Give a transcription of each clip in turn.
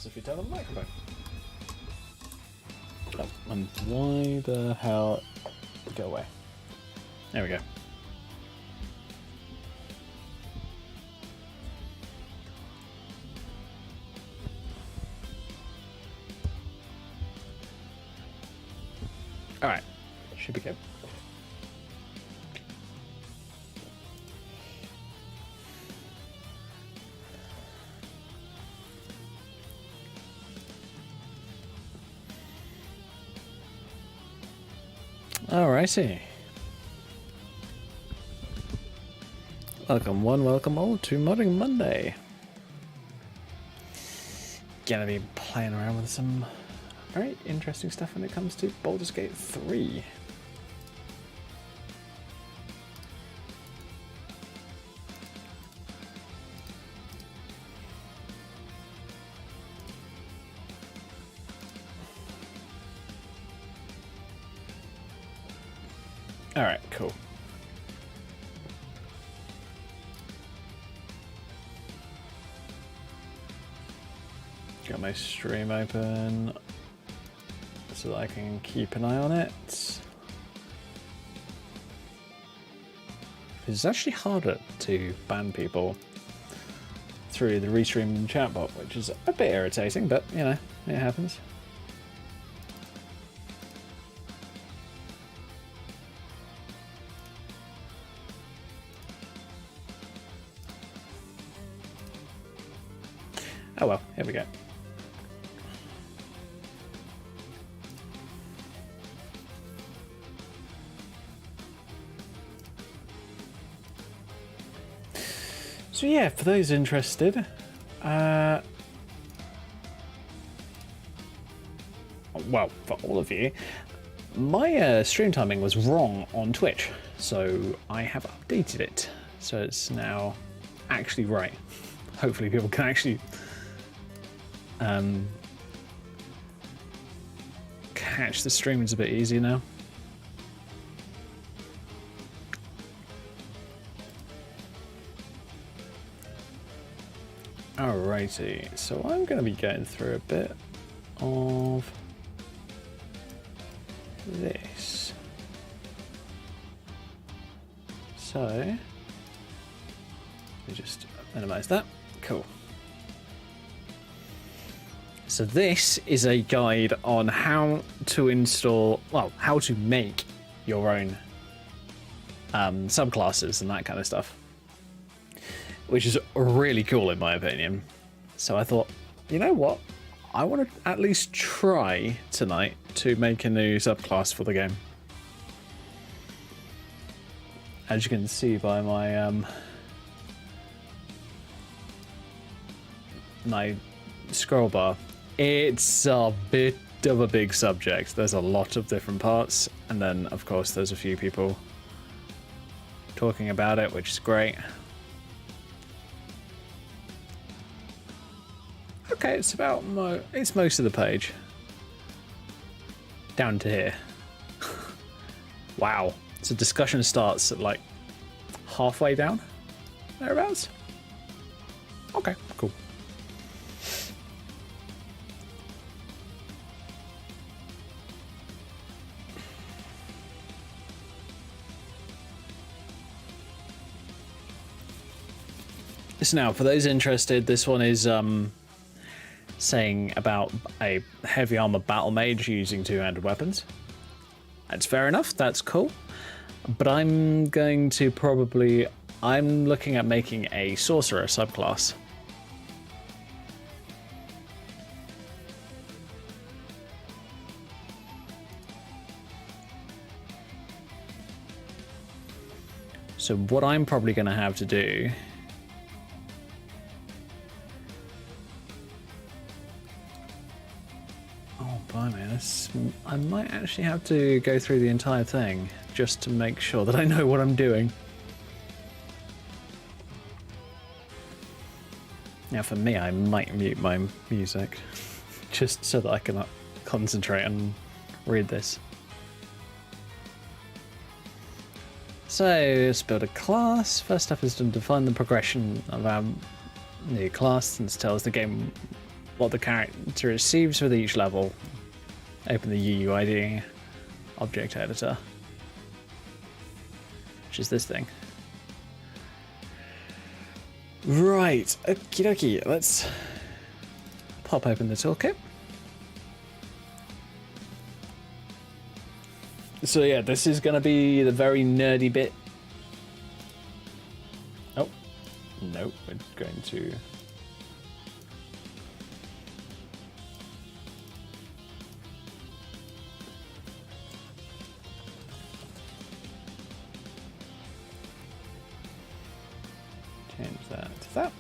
if you turn on the microphone. Oh, and why the hell... Go away. There we go. Alright. Should be good. Alrighty. Welcome one, welcome all to Modding Monday. Gonna be playing around with some very interesting stuff when it comes to Baldur's Gate 3. Alright, cool. Got my stream open so that I can keep an eye on it. It's actually harder to ban people through the restream chatbot, which is a bit irritating, but you know, it happens. Oh well, here we go. So yeah, for those interested, well, for all of you, my stream timing was wrong on Twitch, so I have updated it, so it's now actually right. Hopefully people can actually catch the streams a bit easier now. Alrighty, so I'm going to be going through a bit of this. So, let me just minimize that. Cool. So this is a guide on how to install, well, how to make your own subclasses and that kind of stuff, which is really cool in my opinion. So I thought, you know what? I want to at least try tonight to make a new subclass for the game. As you can see by my my scroll bar, it's a bit of a big subject. There's a lot of different parts, and then of course there's a few people talking about it, which is great. Okay, it's about it's most of the page down to here. Wow, so discussion starts at like halfway down, thereabouts. Okay, cool. So now, for those interested, this one is saying about a heavy armor battle mage using two-handed weapons. That's fair enough, that's cool. But I'm going to probably... I'm looking at making a sorcerer subclass. So what I'm probably going to have to do... I might actually have to go through the entire thing just to make sure that I know what I'm doing. Now for me, I might mute my music just so that I can concentrate and read this. So let's build a class. First step is to define the progression of our new class, and this tells the game what the character receives with each level. Open the UUID object editor, which is this thing. Right, okie dokie, let's pop open the toolkit. So yeah, this is going to be the very nerdy bit. Oh, no, we're going to... change that to that.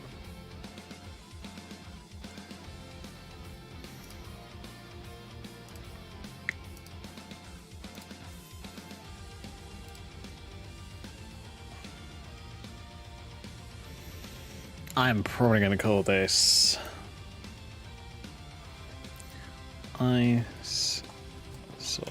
I'm probably going to call this Ice Sock.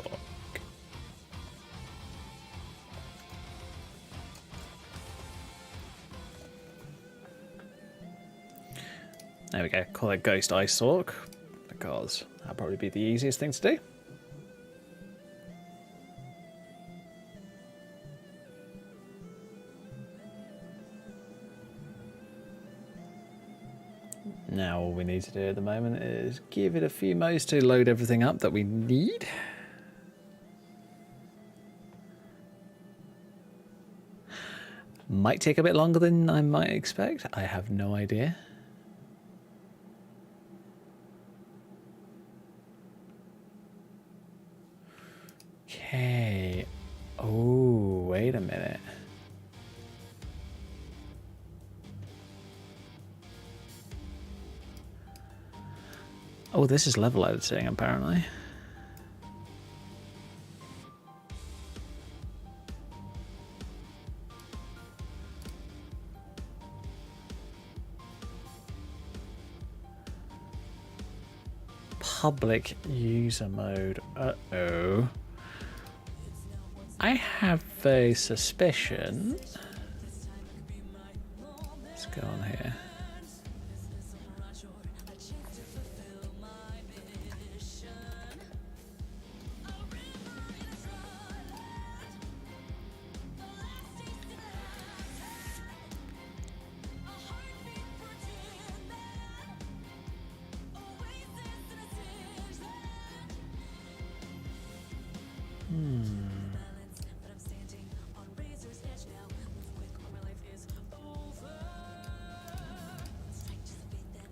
There we go, call it Ghost Ice Sock, because that'll probably be the easiest thing to do. Now all we need to do at the moment is give it a few modes to load everything up that we need. Might take a bit longer than I might expect. I have no idea. Okay. Oh, wait a minute. Oh, this is level editing, apparently. Public user mode. Uh-oh. I have a suspicion. Let's go on here.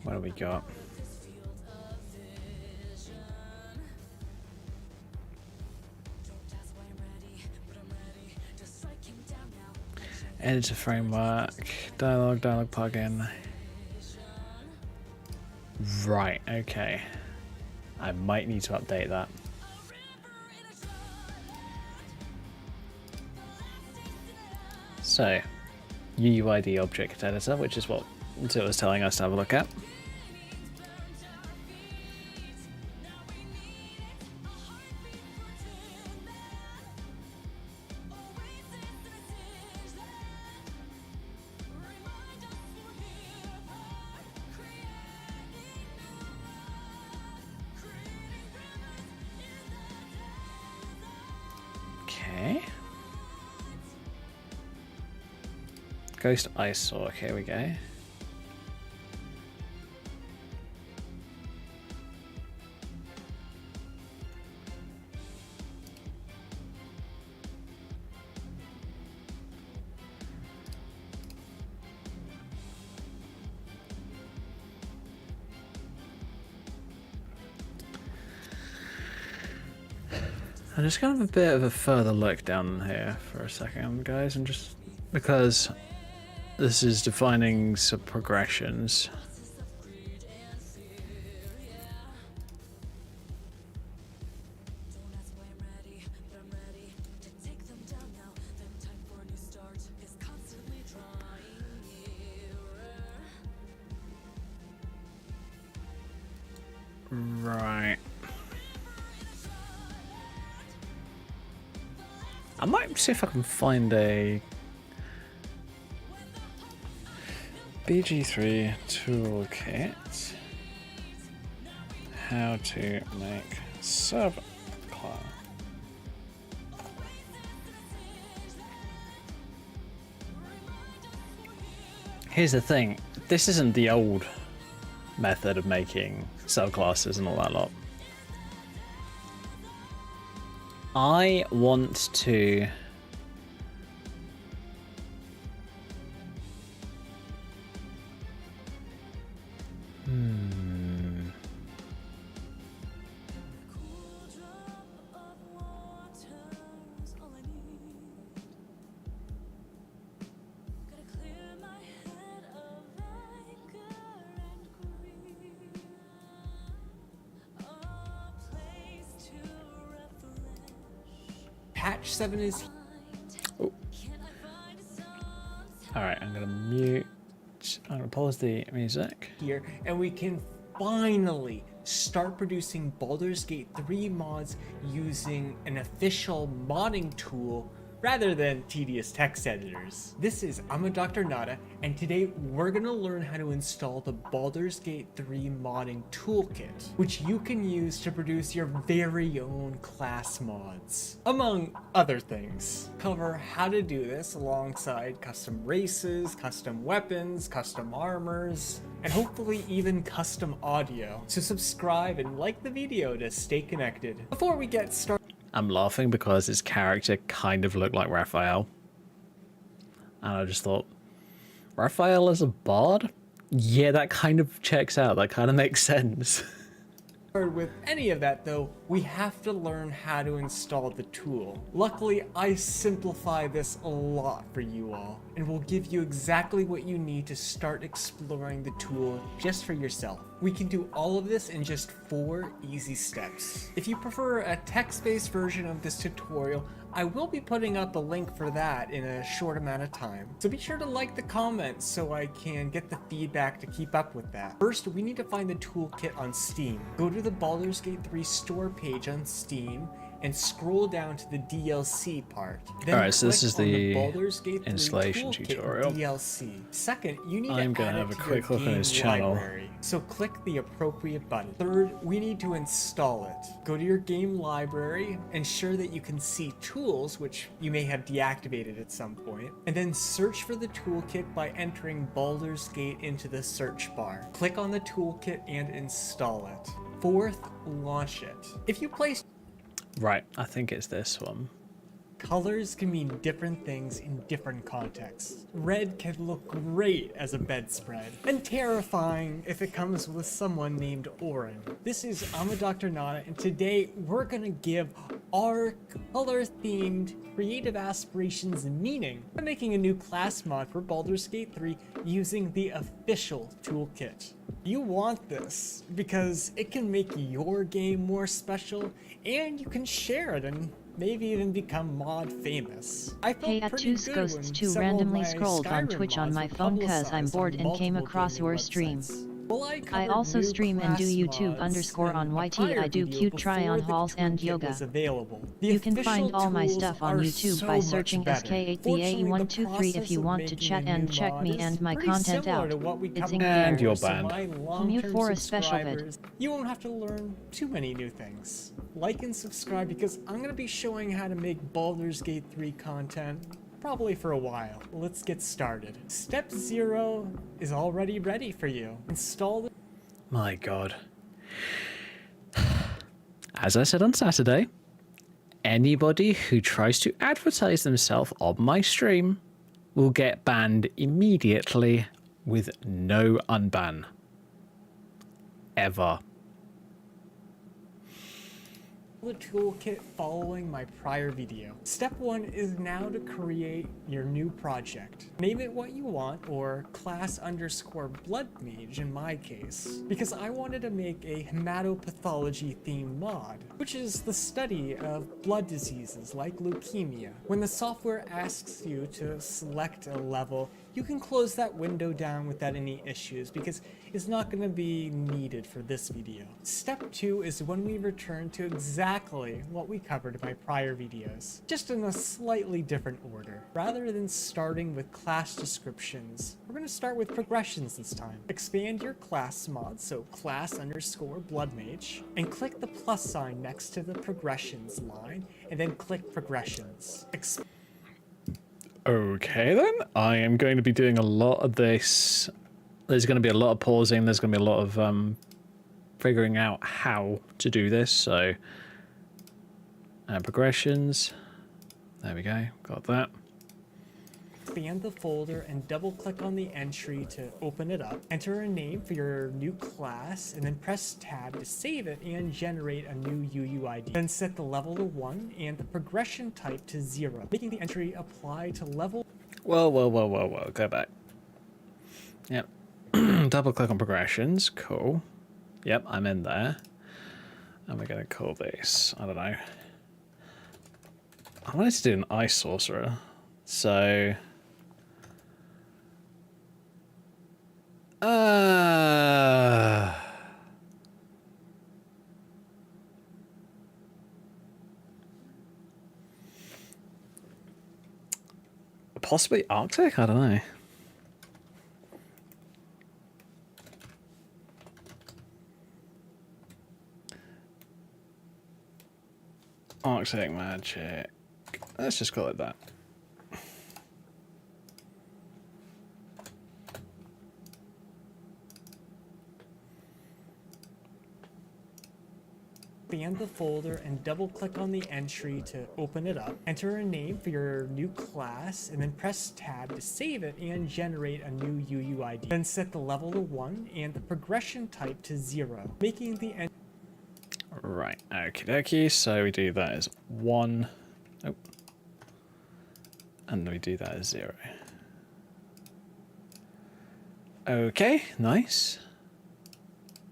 What do we got? Editor framework, dialogue plugin. Right, okay. I might need to update that. So, UUID object editor, which is what Till was telling us to have a look at. Okay. Ghost Ice Sock, here we go. I'm just going to have a bit of a further look down here for a second, guys, and just because this is defining some progressions. Right. I might see if I can find a BG3 toolkit. how to make subclass. Here's the thing, this isn't the old method of making subclasses and all that lot. I want to Patch 7 is... Oh. Alright, I'm gonna mute. I'm gonna pause the music. here, and we can finally start producing Baldur's Gate 3 mods using an official modding tool rather than tedious text editors. This is Dr. Nada, and today we're gonna learn how to install the Baldur's Gate 3 modding toolkit, which you can use to produce your very own class mods, among other things. Cover how to do this alongside custom races, custom weapons, custom armors, and hopefully even custom audio. So subscribe and like the video to stay connected. Before we get started, I'm laughing because his character kind of looked like Raphael. And I just thought, Raphael is a bard? Yeah, that kind of checks out. That kind of makes sense. with any of that though, we have to learn how to install the tool. Luckily, I simplify this a lot for you all, and will give you exactly what you need to start exploring the tool just for yourself. We can do all of this in just 4 easy steps. If you prefer a text-based version of this tutorial, I will be putting up a link for that in a short amount of time. So be sure to like the comments so I can get the feedback to keep up with that. First, we need to find the toolkit on Steam. Go to the Baldur's Gate 3 store page on Steam and scroll down to the DLC part. Alright, so this is the Baldur's Gate 3 installation toolkit tutorial. DLC. Second, you need I'm to gonna add have it a to your quick look on game his channel. library. So click the appropriate button. Third, we need to install it. Go to your game library, ensure that you can see tools, which you may have deactivated at some point, and then search for the toolkit by entering Baldur's Gate into the search bar. Click on the toolkit and install it. Fourth, launch it. If you place Right, I think it's this one. colors can mean different things in different contexts. Red can look great as a bedspread, and terrifying if it comes with someone named Orin. This is Dr. Nada, and today we're gonna give our color-themed creative aspirations and meaning by making a new class mod for Baldur's Gate 3 using the official toolkit. You want this because it can make your game more special, and you can share it and maybe even become mod famous. I felt Hey, pretty Atus good Ghosts when 2 several of randomly my scrolled on Skyrim Twitch on mods my were phone cause I'm publicized bored on and came multiple across gaming your stream. websites. Well, I I also covered new stream and do class YouTube mods underscore in on a YT. prior I do video cute try on before the hauls and toolkit yoga. was available. The You can find official all my tools stuff on are YouTube so by much searching better. Fortunately, the SK8BA123 if process you of want to making chat a new and check mod me is and my pretty content similar out. to what we It's covered in And before, your so band. my Mute long-term for a special vid. subscribers, you won't have to learn too many new things. Like and subscribe because I'm going to be showing how to make Baldur's Gate 3 content probably for a while. Let's get started. Step 0 is already ready for you. Install the My god. As I said on Saturday, anybody who tries to advertise themselves on my stream will get banned immediately with no unban. Ever. toolkit following my prior video. Step 1 is now to create your new project. Name it what you want, or class_blood mage in my case, because I wanted to make a hematopathology themed mod, which is the study of blood diseases like leukemia. When the software asks you to select a level, you can close that window down without any issues because it's not going to be needed for this video. Step 2 is when we return to exactly what we covered in my prior videos, just in a slightly different order. Rather than starting with class descriptions, we're going to start with progressions this time. Expand your class mod, so class_bloodmage, and click the plus sign next to the progressions line, and then click progressions. Okay then, I am going to be doing a lot of this. There's going to be a lot of pausing, there's going to be a lot of figuring out how to do this, so progressions, there we go, got that. Expand the folder and double click on the entry to open it up. Enter a name for your new class and then press tab to save it and generate a new UUID. Then set the level to 1 and the progression type to 0, making the entry apply to level. Whoa, go back. Yep. Double click on progressions, cool. Yep, I'm in there. And we're gonna call this, I don't know. I wanted to do an ice sorcerer, so possibly Arctic? I don't know. Arctic magic. Let's just call it that. Expand the folder and double click on the entry to open it up. Enter a name for your new class and then press tab to save it and generate a new UUID. Then set the level to 1 and the progression type to 0, making the entry. Right, okie dokie, so we do that as 1. Oh. And we do that as 0. Okay, nice.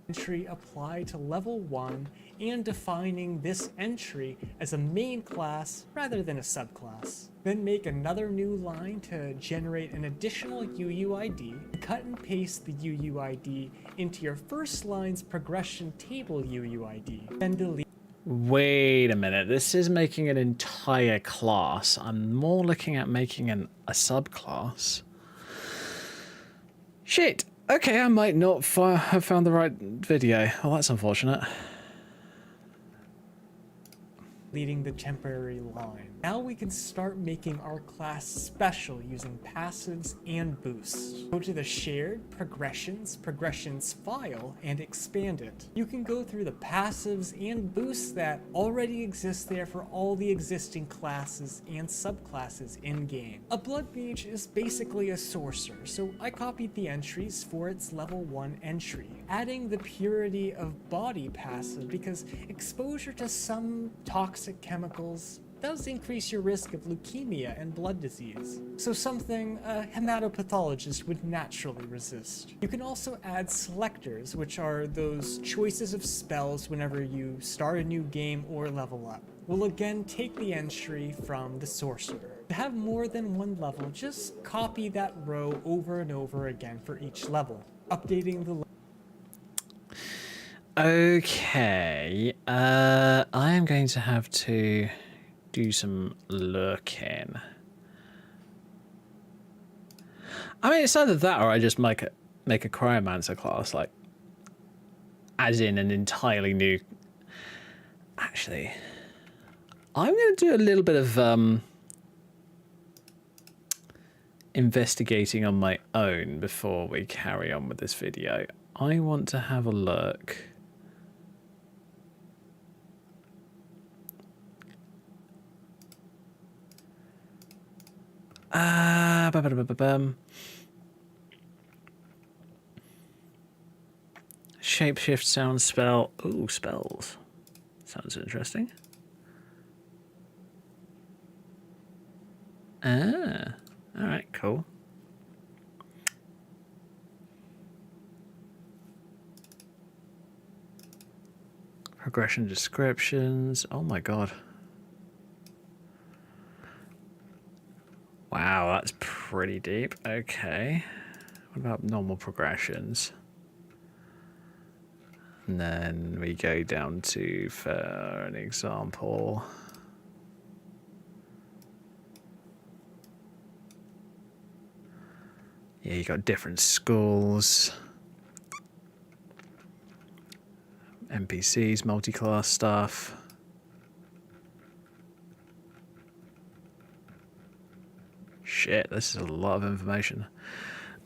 Entry apply to level 1 and defining this entry as a main class rather than a subclass. Then make another new line to generate an additional UUID. Cut and paste the UUID into your first line's progression table UUID. Then delete. Wait a minute, this is making an entire class. I'm more looking at making a subclass. Shit! Okay, I might not have found the right video. Oh, that's unfortunate. Leading the temporary line. Now we can start making our class special using passives and boosts. Go to the shared progressions file and expand it. You can go through the passives and boosts that already exist there for all the existing classes and subclasses in game. A blood mage is basically a sorcerer, so I copied the entries for its level 1 entry, adding the purity of body passive because exposure to some toxic chemicals does increase your risk of leukemia and blood disease, so something a hematopathologist would naturally resist. You can also add selectors, which are those choices of spells whenever you start a new game or level up. We'll again take the entry from the sorcerer. To have more than one level, just copy that row over and over again for each level, updating the Okay, I am going to have to do some looking. I mean, it's either that or I just make a cryomancer class, like, as in an entirely new. Actually, I'm going to do a little bit of investigating on my own before we carry on with this video. I want to have a look. Shapeshift sound spell. Ooh, spells. Sounds interesting. Ah, alright, cool. Progression descriptions. Oh my god. Wow, that's pretty deep. Okay. What about normal progressions? And then we go down to, for an example, yeah, you got different schools, NPCs, multi-class stuff. Shit, this is a lot of information.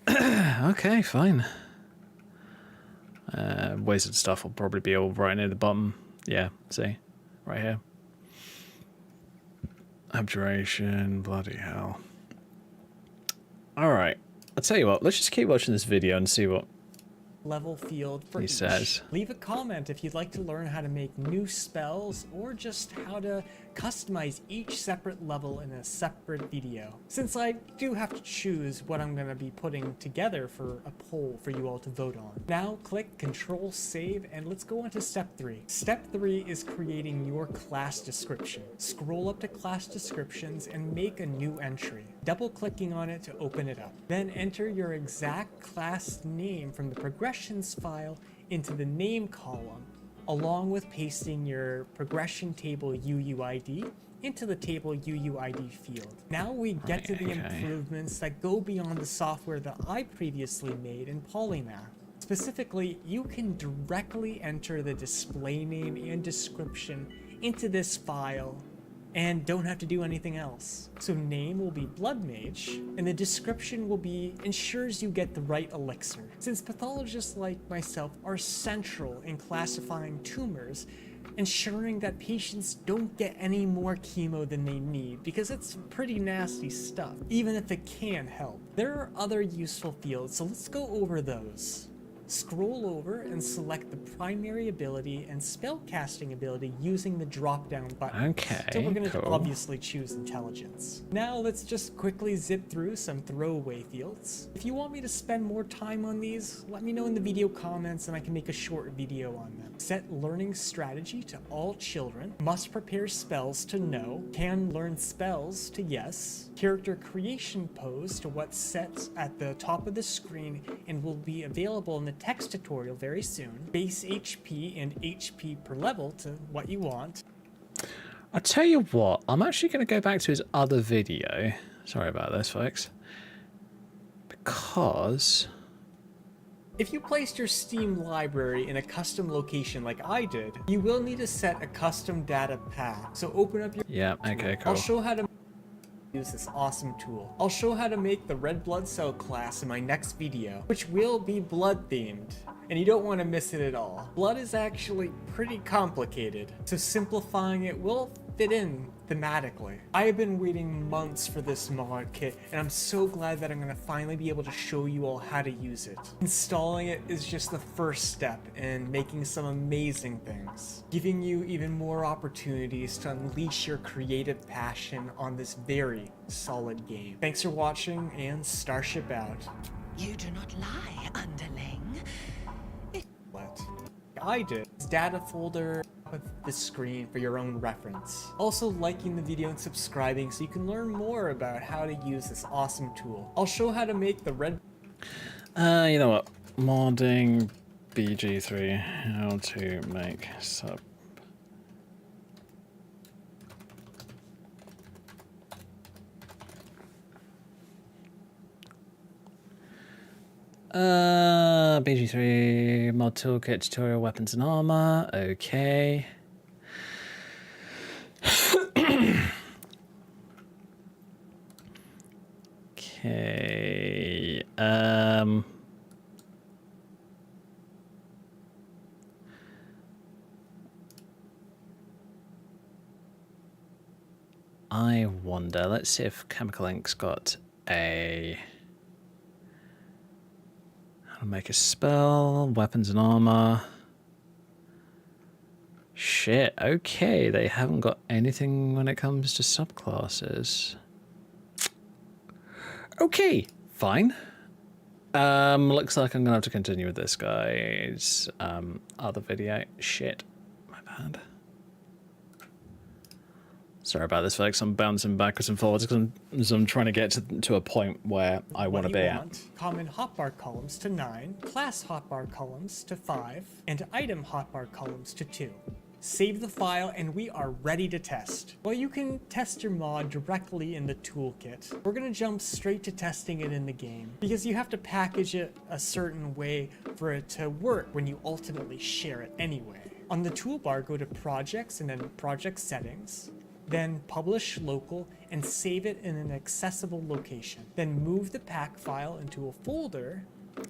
Okay, fine. Wizard stuff will probably be all right near the bottom. Yeah, see? Right here. Abjuration, bloody hell. Alright, I'll tell you what, let's just keep watching this video and see what level field for he each. says. Leave a comment if you'd like to learn how to make new spells or just how to customize each separate level in a separate video, since I do have to choose what I'm going to be putting together for a poll for you all to vote on. Now click Control Save and let's go on to step 3. Step 3 is creating your class description. Scroll up to class descriptions and make a new entry, double clicking on it to open it up. Then enter your exact class name from the progressions file into the name column, along with pasting your progression table UUID into the table UUID field. Now we get to the improvements that go beyond the software that I previously made in Polymath. Specifically, you can directly enter the display name and description into this file and don't have to do anything else. So name will be Blood Mage, and the description will be ensures you get the right elixir. Since pathologists like myself are central in classifying tumors, ensuring that patients don't get any more chemo than they need, because it's pretty nasty stuff, even if it can help. There are other useful fields, so let's go over those. Scroll over and select the primary ability and spellcasting ability using the drop-down button. Okay, so we're going to cool. obviously choose intelligence. Now let's just quickly zip through some throwaway fields. If you want me to spend more time on these, let me know in the video comments and I can make a short video on them. Set learning strategy to all children. Must prepare spells to no. Can learn spells to yes. Character creation pose to what's set at the top of the screen and will be available in the text tutorial very soon. Base HP and HP per level to what you want. I'll tell you what, I'm actually going to go back to his other video. Sorry about this, folks. Because if you placed your Steam library in a custom location like I did, you will need to set a custom data path. So open up your yeah, okay, cool. I'll show how to use this awesome tool. I'll show how to make the red blood cell class in my next video, which will be blood themed, and you don't want to miss it at all. Blood is actually pretty complicated, so simplifying it will fit in thematically. I have been waiting months for this mod kit, and I'm so glad that I'm going to finally be able to show you all how to use it. Installing it is just the first step in making some amazing things, giving you even more opportunities to unleash your creative passion on this very solid game. Thanks for watching, and Starship out. You do not lie, underling. What I did is data folder of the screen for your own reference. Also liking the video and subscribing so you can learn more about how to use this awesome tool. I'll show how to make the red you know what? Modding BG3. How to make sub. BG3 mod toolkit tutorial weapons and armor. Okay. Okay. I wonder. Let's see if Chemical Ink's got a. How to make a spell, weapons and armor. Shit, okay, they haven't got anything when it comes to subclasses. Okay, fine. Looks like I'm gonna have to continue with this guy's other video. Shit, my bad. Sorry about this, folks. I'm bouncing backwards and forwards because I'm trying to get to a point where I want to be at. Common hotbar columns to 9, class hotbar columns to 5, and item hotbar columns to 2. Save the file and we are ready to test. Well, you can test your mod directly in the toolkit. We're gonna jump straight to testing it in the game because you have to package it a certain way for it to work when you ultimately share it anyway. On the toolbar, go to Projects and then Project Settings, then Publish Local and save it in an accessible location. Then move the pack file into a folder,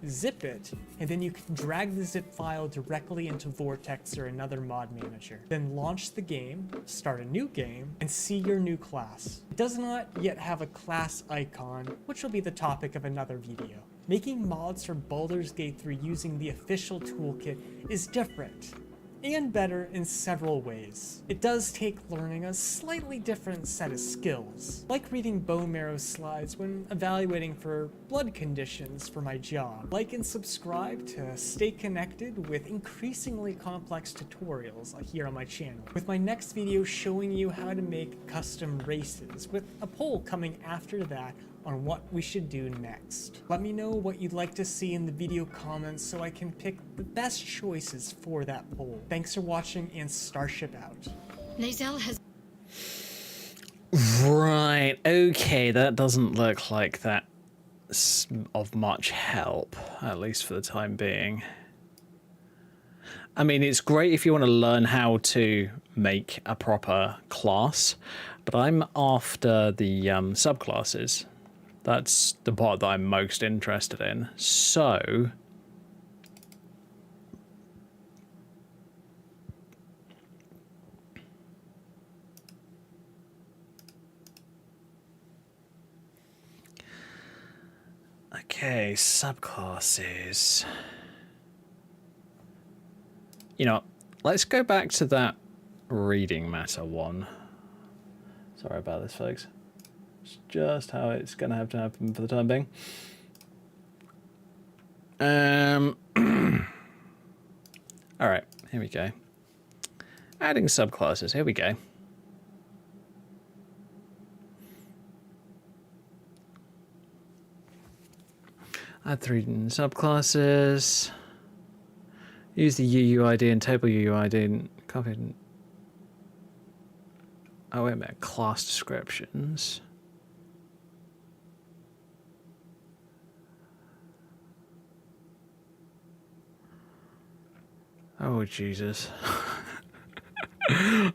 zip it, and then you can drag the zip file directly into Vortex or another mod manager. Then launch the game, start a new game, and see your new class. It does not yet have a class icon, which will be the topic of another video. Making mods for Baldur's Gate 3 using the official toolkit is different and better in several ways. It does take learning a slightly different set of skills, like reading bone marrow slides when evaluating for blood conditions for my job. Like and subscribe to stay connected with increasingly complex tutorials here on my channel, with my next video showing you how to make custom races, with a poll coming after that on what we should do next. Let me know what you'd like to see in the video comments so I can pick the best choices for that poll. Thanks for watching and Starship out. Lae'zel has... Right, okay, that doesn't look like that's of much help, at least for the time being. I mean, it's great if you want to learn how to make a proper class, but I'm after the subclasses. That's the part that I'm most interested in. So, okay, subclasses. You know, let's go back to that reading matter one. Sorry about this, folks. It's just how it's going to have to happen for the time being. All right, here we go. Adding subclasses, here we go. Add 3 subclasses. Use the UUID and table UUID and copy. Oh, wait a minute. Class descriptions. Oh, Jesus.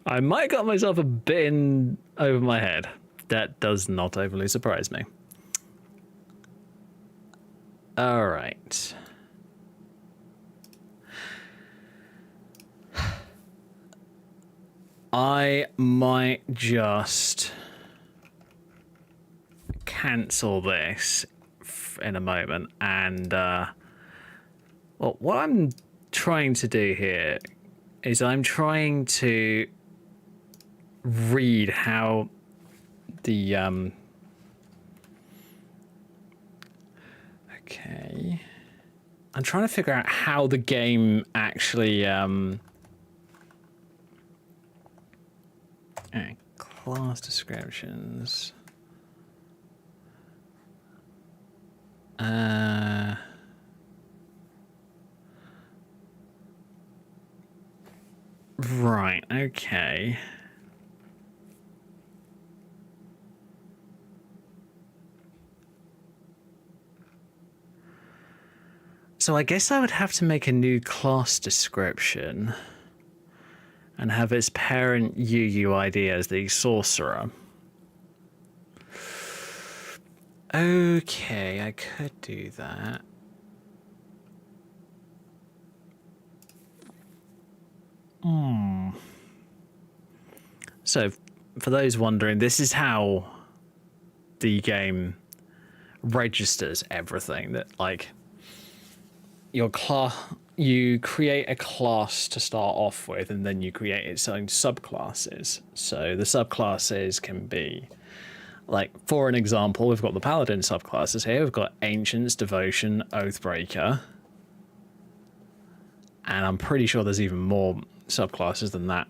I might have got myself a bit in over my head. That does not overly surprise me. All right. I might just cancel this in a moment. And, well, what I'm trying to do here is I'm trying to read how the okay, I'm trying to figure out how the game actually class descriptions right, okay. So I guess I would have to make a new class description and have its parent UUID as the sorcerer. Okay, I could do that. So, for those wondering, this is how the game registers everything. That, like, your class, you create a class to start off with, and then you create its own subclasses. So the subclasses can be, like, for an example, we've got the Paladin subclasses here. We've got Ancients, Devotion, Oathbreaker. And I'm pretty sure there's even more subclasses than that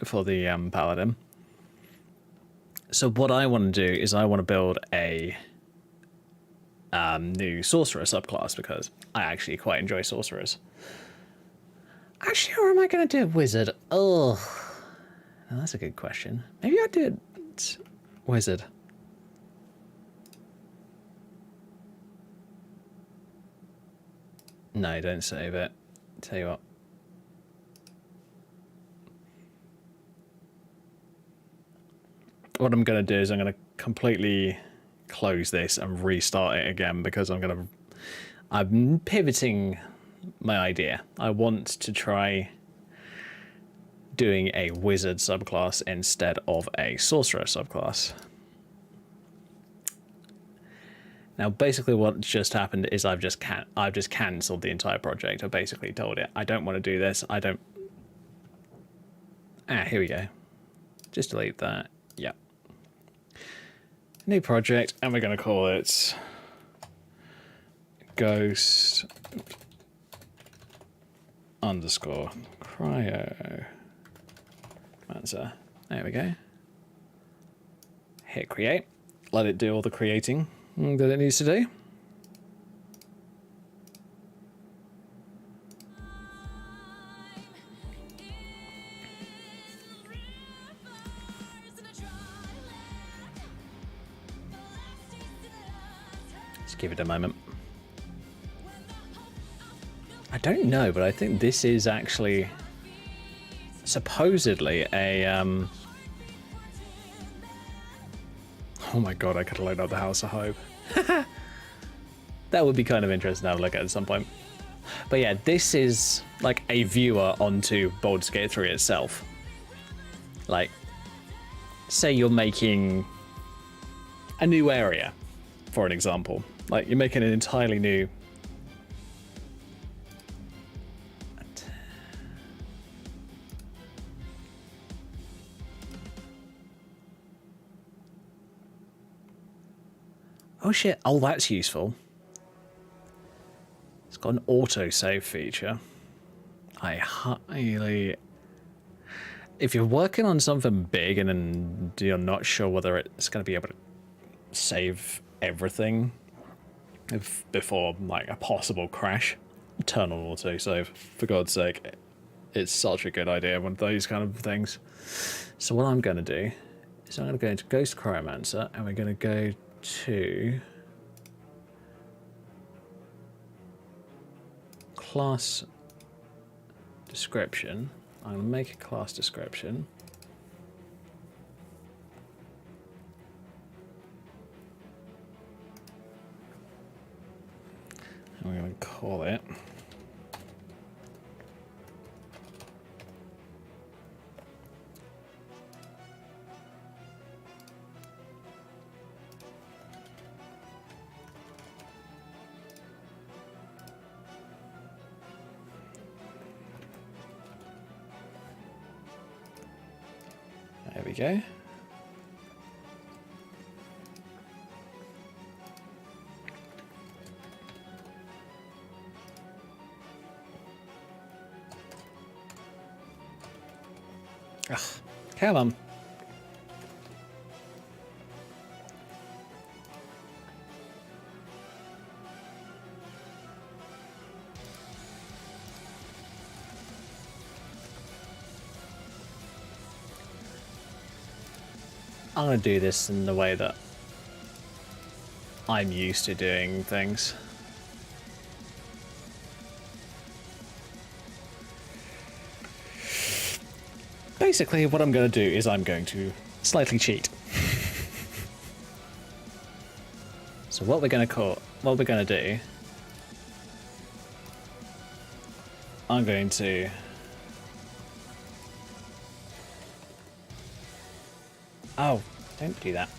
for the paladin. So what I want to do is I want to build a new sorcerer subclass because I actually quite enjoy sorcerers. Actually, or am I going to do a wizard? Oh, now that's a good question. Maybe I do it wizard. No, don't save it. Tell you what. What I'm going to do is I'm going to completely close this and restart it again because I'm pivoting my idea. I want to try doing a wizard subclass instead of a sorcerer subclass. Now, basically, what just happened is I've just cancelled the entire project. I basically told it I don't want to do this. I don't. Here we go. Just delete that. Yep. New project, and we're going to call it Ghost underscore cryomancer. There we go. Hit create. Let it do all the creating that it needs to do. Let's give it a moment. I don't know, but I think this is actually supposedly a oh my god, I could light up the House of Hope. That would be kind of interesting to have a look at some point. But yeah, this is like a viewer onto Baldur's Gate 3 itself. Like, say you're making a new area, for an example. Like, you're making an entirely new... Oh shit, oh that's useful. It's got an auto-save feature. I highly... If you're working on something big and then you're not sure whether it's going to be able to save everything before like a possible crash, turn on auto-save. For God's sake, it's such a good idea with those kind of things. So what I'm going to do is I'm going to go into Ghost Cryomancer and we're going to go to class description. I'm going to make a class description. And we're going to call it there we go. Ugh, come on. I'm going to do this in the way that I'm used to doing things. Basically, what I'm going to do is I'm going to slightly cheat. So what we're going to do, I'm going to oh, don't do that.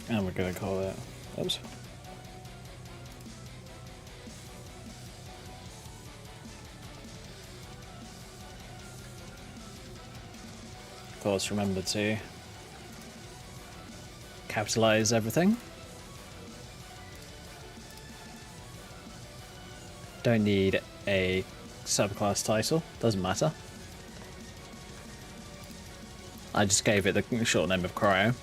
And we're gonna call it. Oops. Of course, remember to capitalize everything. Don't need a subclass title, doesn't matter. I just gave it the short name of Cryo.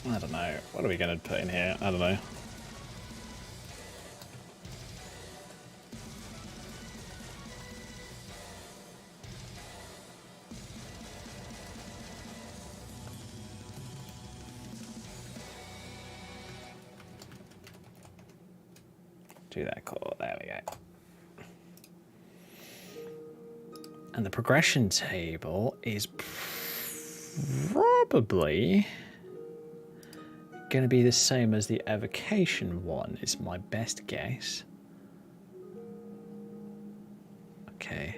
I don't know. What are we going to put in here? I don't know. Do that core. There we go. And the progression table is probably going to be the same as the evocation one, is my best guess. Okay.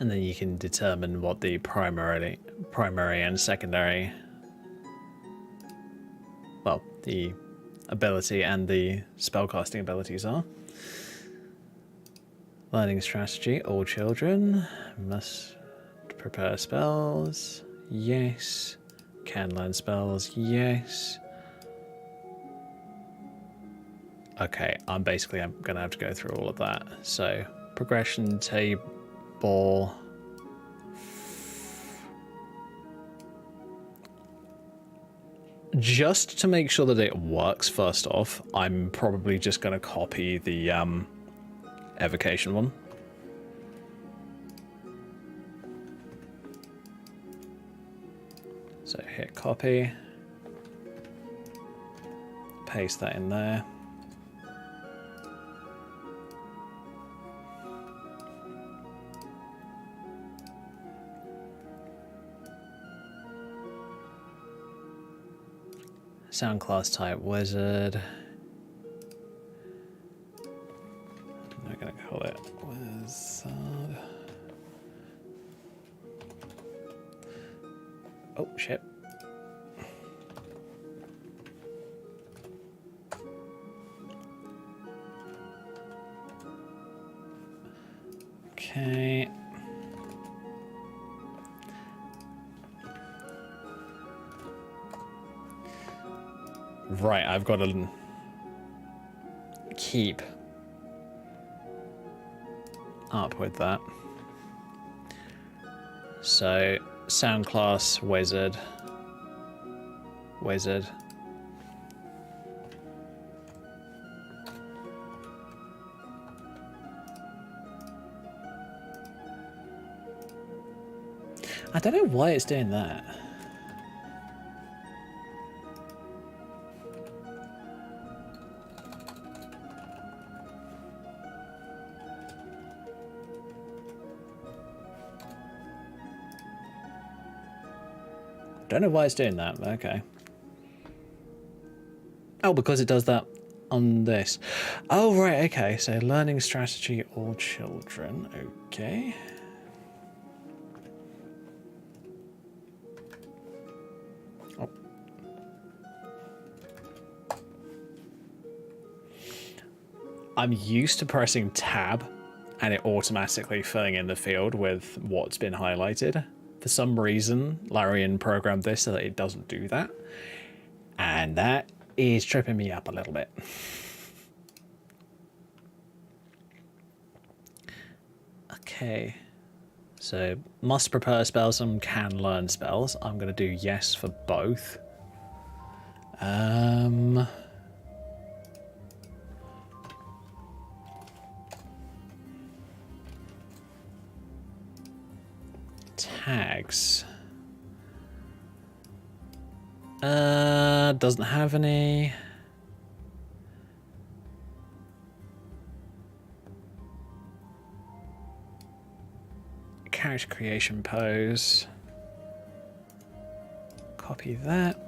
And then you can determine what the primary and secondary, well, the ability and the spellcasting abilities are. Learning strategy, all children must prepare spells, yes. Can learn spells, yes. Okay, I'm gonna have to go through all of that. So, progression table. Just to make sure that it works, first off, I'm probably just going to copy the evocation one. So hit copy, paste that in there. Sound class type wizard. I'm gonna call it wizard. Oh shit. Okay. Right, I've got to keep up with that. So, sound class, wizard. I don't know why it's doing that. Don't know why it's doing that, but okay. Oh, because it does that on this. Oh, right, okay. So learning strategy, all children. Okay. Oh. I'm used to pressing tab and it automatically filling in the field with what's been highlighted. For some reason, Larian programmed this so that it doesn't do that. And that is tripping me up a little bit. Okay. So, must prepare spells and can learn spells. I'm going to do yes for both. tags. Doesn't have any. Character creation pose. Copy that.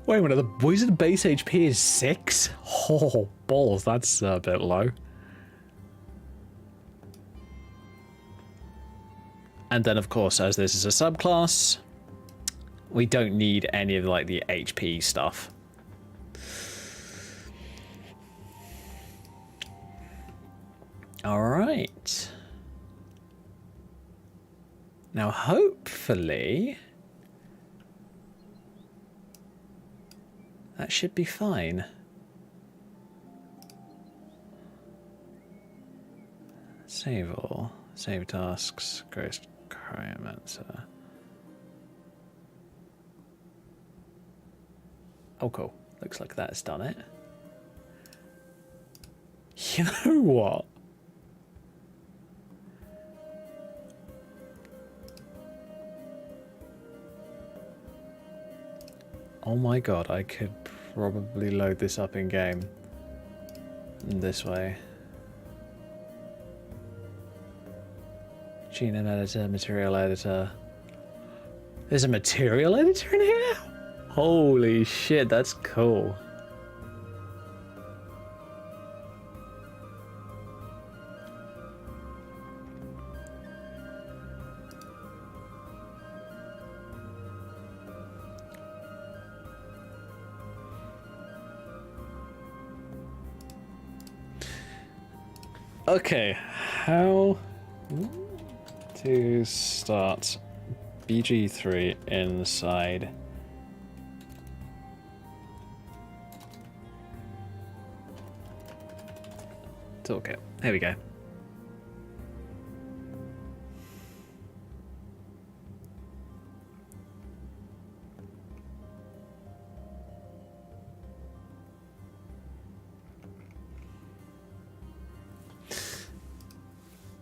Wait a minute, the wizard base HP is 6? Oh, balls, that's a bit low. And then, of course, as this is a subclass, we don't need any of like the HP stuff. All right. Now, hopefully, that should be fine. Save all. Save tasks. Ghost Cryomancer. Oh, cool. Looks like that's done it. You know what? Oh my god, I could probably load this up in game this way. Genome editor, material editor. There's a material editor in here? Holy shit, that's cool. Okay, how to start BG3 inside toolkit. Here we go.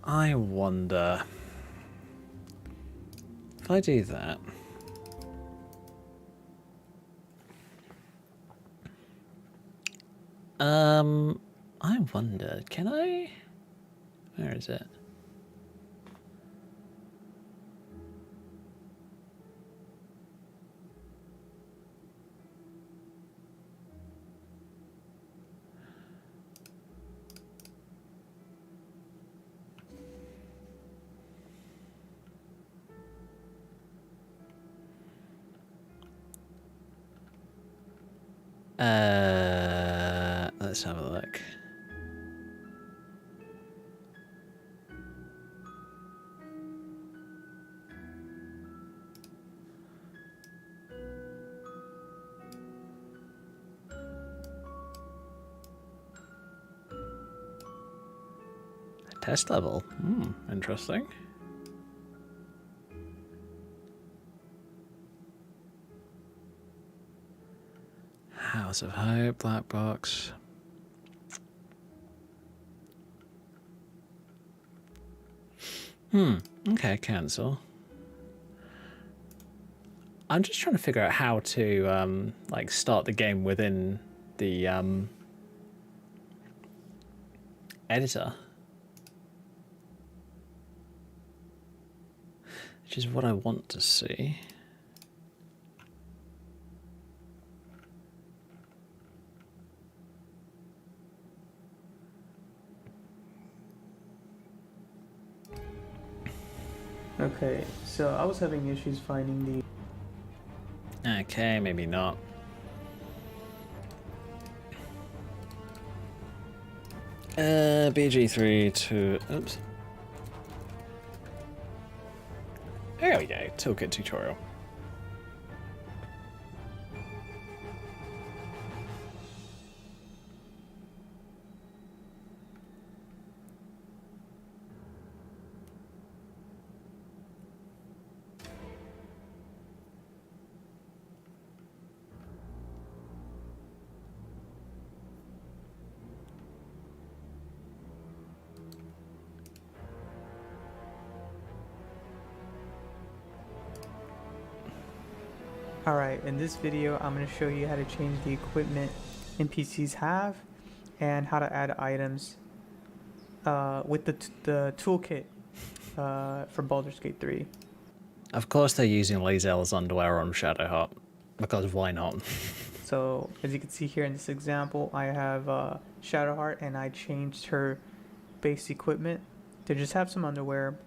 I wonder if I do that. I wonder, can I? Where is it? Let's have a look. Test level. Interesting. House of Hope, black box. Okay, cancel. I'm just trying to figure out how to like start the game within the editor. Which is what I want to see. Okay, so I was having issues finding the... Okay, maybe not. BG3 to... Oops. There we go, toolkit tutorial. Alright, in this video I'm going to show you how to change the equipment NPCs have and how to add items with the toolkit for Baldur's Gate 3. Of course they're using Lae'zel's underwear on Shadowheart, because why not? So as you can see here in this example, I have Shadowheart and I changed her base equipment to just have some underwear,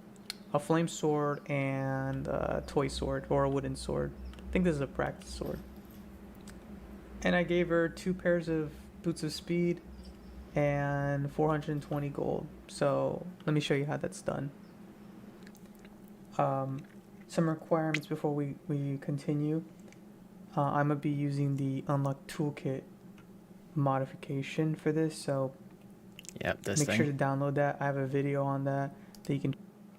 a flame sword, and a toy sword or a wooden sword. I think this is a practice sword. And I gave her 2 pairs of boots of speed and 420 gold. So let me show you how that's done. Some requirements before we continue. I'm gonna be using the unlock toolkit modification for this, so Yep, this make thing. sure to download that. I have a video on that you can.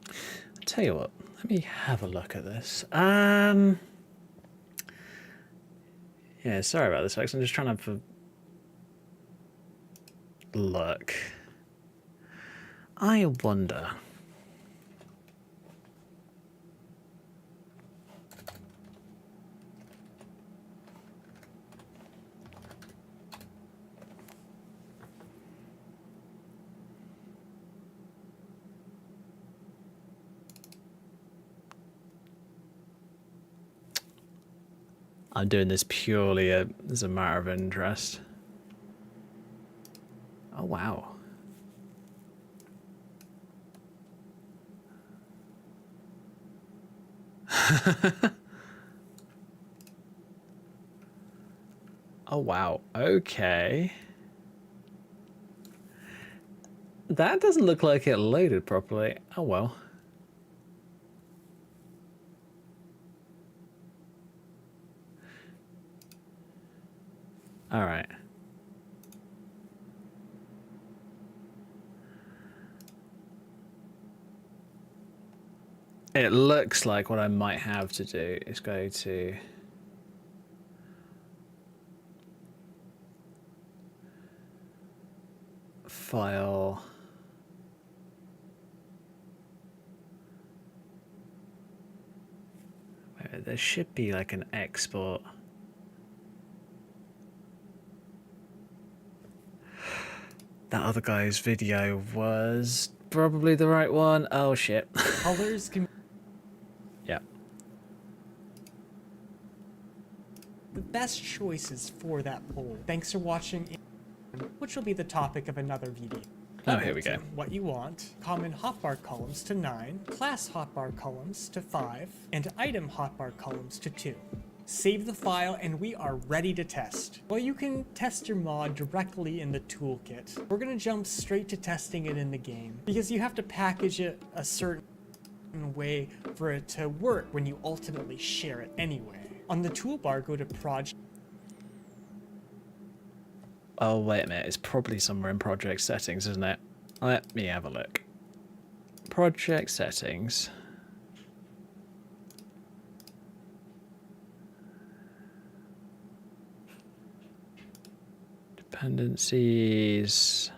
I'll tell you what, let me have a look at this. Yeah, sorry about this, folks. I'm just trying to have a look. I wonder. I'm doing this purely as a matter of interest. Oh, wow. Oh, wow. Okay. That doesn't look like it loaded properly. Oh, well. All right. It looks like what I might have to do is go to file. There should be like an export. That other guy's video was probably the right one. Oh shit. Colors can Yeah. be the best choices for that poll. Thanks for watching, which will be the topic of another video. Oh, here we go. What you want, common hotbar columns to 9, class hotbar columns to 5, and item hotbar columns to 2. Save the file and we are ready to test. Well, you can test your mod directly in the toolkit. We're gonna jump straight to testing it in the game because you have to package it a certain way for it to work when you ultimately share it anyway. On the toolbar, go to project. Oh, wait a minute. It's probably somewhere in project settings, isn't it? Let me have a look. Project settings. Dependencies.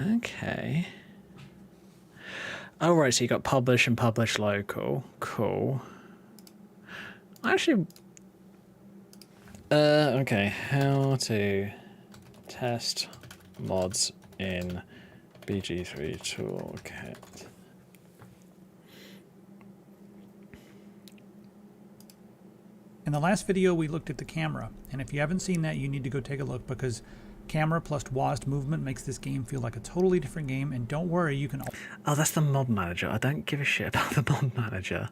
Okay. Oh, right. So you got publish and publish local. Cool. Actually, okay, how to test mods in BG3 toolkit. In the last video, we looked at the camera, and if you haven't seen that, you need to go take a look because camera plus WASD movement makes this game feel like a totally different game, and don't worry, you can... Oh, that's the mod manager. I don't give a shit about the mod manager.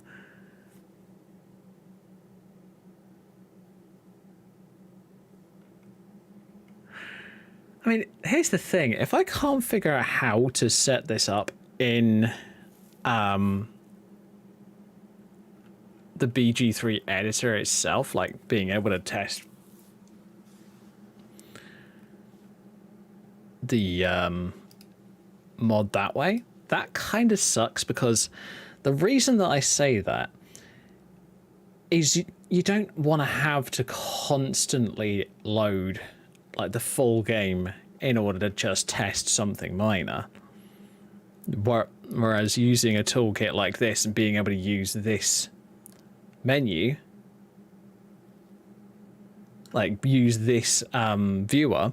I mean, here's the thing. If I can't figure out how to set this up in the BG3 editor itself, like being able to test the mod that way, that kind of sucks, because the reason that I say that is you don't want to have to constantly load like the full game in order to just test something minor. Whereas using a toolkit like this and being able to use this menu, like use this viewer,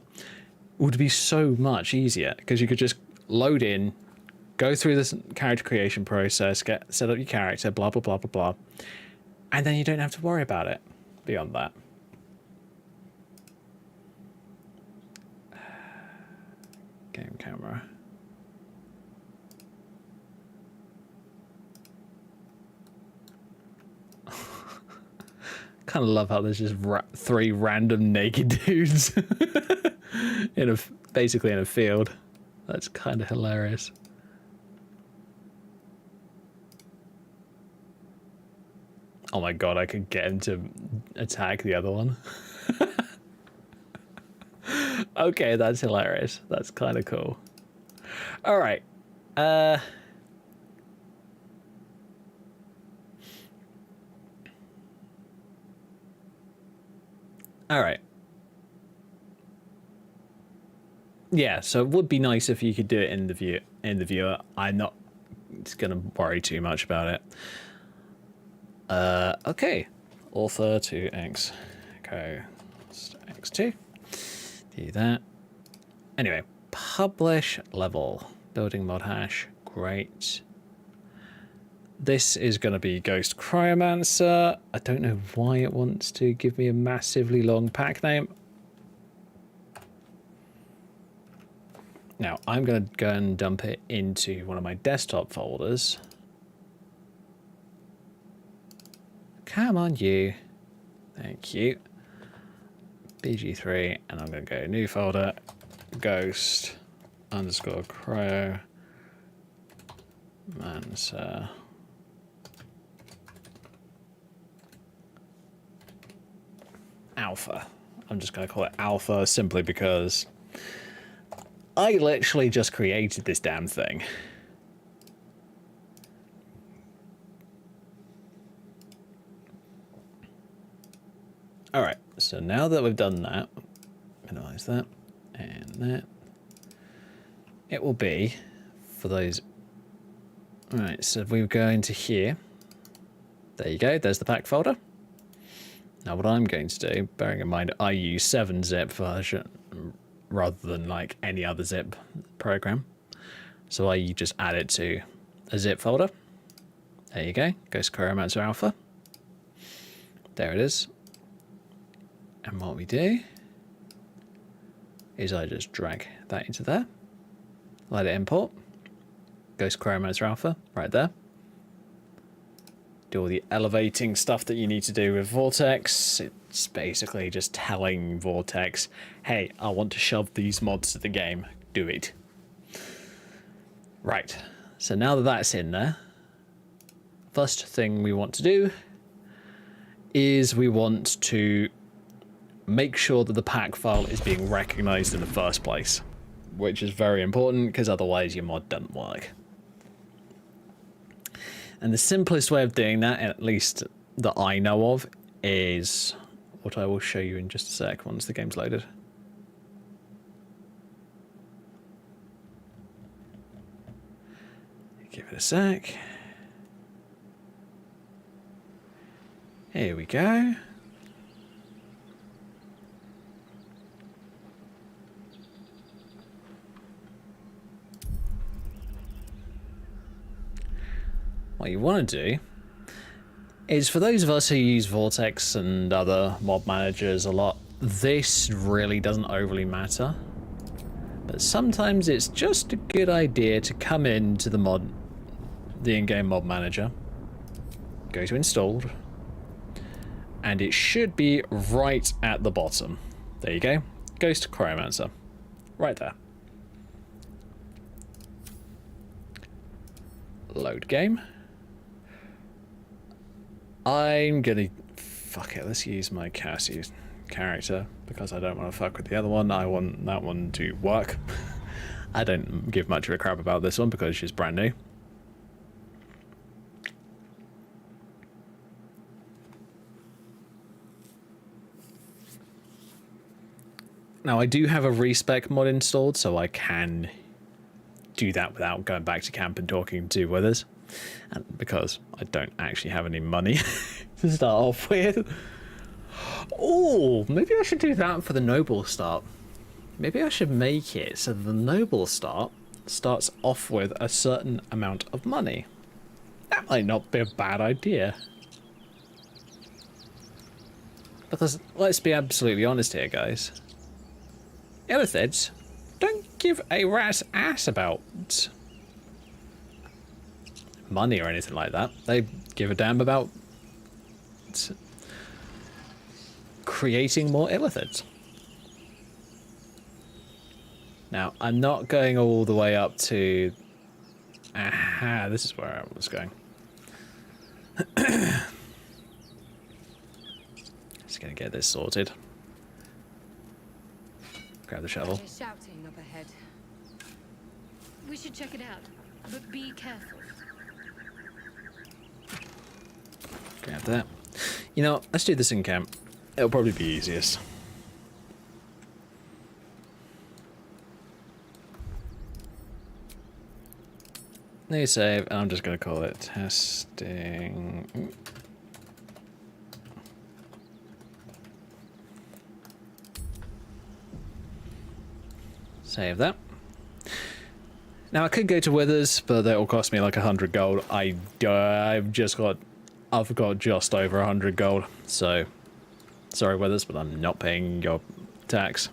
would be so much easier because you could just load in, go through this character creation process, set up your character, blah, blah, blah, blah, blah. And then you don't have to worry about it beyond that. Game camera. Kind of love how there's just three random naked dudes basically in a field. That's kind of hilarious. Oh my god, I could get him to attack the other one. Okay, that's hilarious. That's kind of cool. All right. All right. Yeah, so it would be nice if you could do it in the viewer. I'm not gonna worry too much about it. Okay. Author to X. Go X2. Do that. Anyway, publish level. Building mod hash. Great. This is going to be Ghost Cryomancer. I don't know why it wants to give me a massively long pack name. Now, I'm going to go and dump it into one of my desktop folders. Come on, you. Thank you. BG3, and I'm going to go new folder, Ghost _ Cryo Mancer. Alpha. I'm just going to call it Alpha simply because I literally just created this damn thing. All right, so now that we've done that, minimize that and that, it will be for those. All right, so we go into here. There you go, there's the pack folder. Now what I'm going to do, bearing in mind I use 7-zip version rather than like any other zip program, so I just add it to a zip folder. There you go, Ghost Cryomancer Alpha. There it is. And what we do is I just drag that into there, let it import, Ghost Cryomancer Alpha right there. Do all the elevating stuff that you need to do with Vortex. It's basically just telling Vortex, hey, I want to shove these mods to the game. Do it. Right. So now that that's in there, first thing we want to do is we want to make sure that the pack file is being recognized in the first place, which is very important because otherwise your mod doesn't work. And the simplest way of doing that, at least that I know of, is what I will show you in just a sec once the game's loaded. Give it a sec. Here we go. What you want to do is, for those of us who use Vortex and other mod managers a lot, this really doesn't overly matter. But sometimes it's just a good idea to come into the in-game mod manager, go to installed, and it should be right at the bottom. There you go, Ghost Cryomancer, right there. Load game. I'm gonna, fuck it, let's use my Cassie character because I don't want to fuck with the other one. I want that one to work. I don't give much of a crap about this one because she's brand new. Now I do have a respec mod installed, so I can do that without going back to camp and talking to Withers. And because I don't actually have any money to start off with. Oh, maybe I should do that for the noble start. Maybe I should make it so the noble start starts off with a certain amount of money. That might not be a bad idea. Because let's be absolutely honest here, guys. Illithids don't give a rat's ass about money or anything like that. They give a damn about creating more illithids. Now, I'm not going all the way up to... Aha, this is where I was going. Just gonna get this sorted. Grab the shovel. They're shouting up ahead. We should check it out, but be careful. Grab that. You know, let's do this in camp. It'll probably be easiest. New save, and I'm just going to call it testing. Save that. Now I could go to Withers, but that will cost me like 100 gold. I've got just over 100 gold, so sorry Withers, but I'm not paying your tax.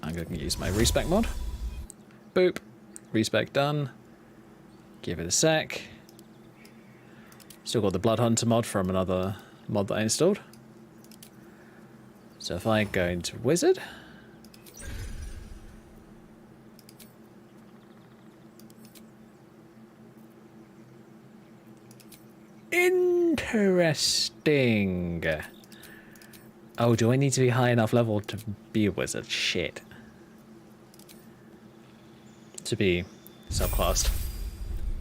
I'm going to use my respec mod. Boop. Respec done. Give it a sec. Still got the Blood Hunter mod from another mod that I installed. So if I go into Wizard. Interesting. Oh, do I need to be high enough level to be a wizard? Shit. To be subclassed.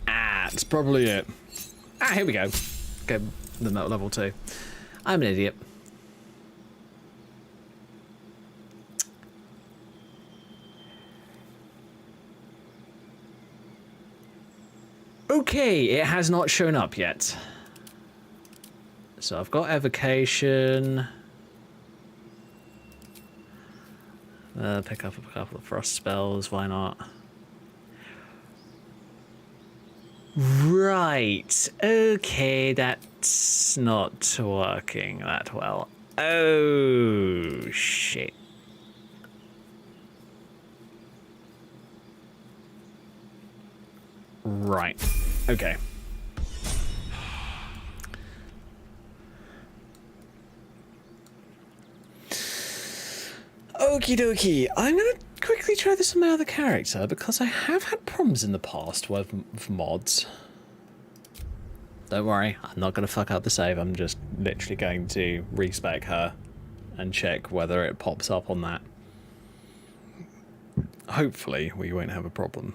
Ah, it's probably it. Ah, here we go. Go the level 2. I'm an idiot. Okay, it has not shown up yet. So I've got evocation. Pick up a couple of frost spells, why not? Right, okay, that's not working that well. Oh, shit. Right, okay. Okie dokie, I'm gonna quickly try this on my other character because I have had problems in the past with mods. Don't worry, I'm not gonna fuck up the save, I'm just literally going to respec her and check whether it pops up on that. Hopefully we won't have a problem.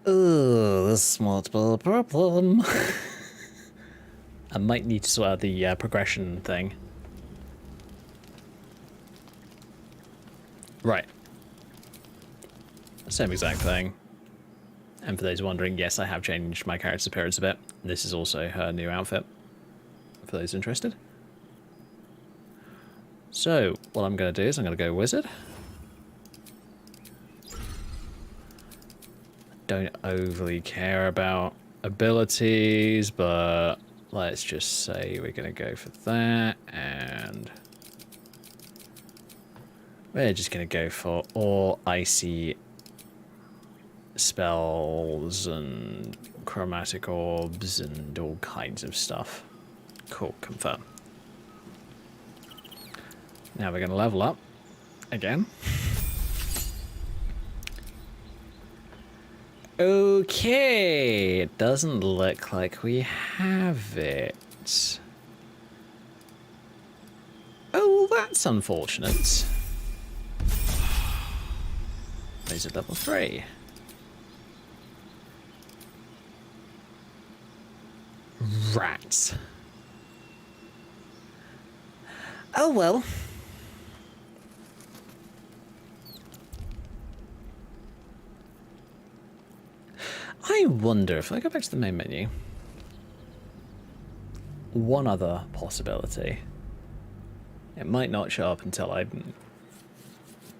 Oh, this might be a problem. I might need to sort out the progression thing. Right. Same exact thing. And for those wondering, yes, I have changed my character's appearance a bit. This is also her new outfit, for those interested. So, what I'm going to do is I'm going to go Wizard. Don't overly care about abilities, but let's just say we're going to go for that, and we're just going to go for all icy spells and chromatic orbs and all kinds of stuff. Cool, confirm. Now we're going to level up again. Okay, it doesn't look like we have it. Oh, that's unfortunate. Those are level 3. Rats. Oh well. I wonder if I go back to the main menu. One other possibility. It might not show up until I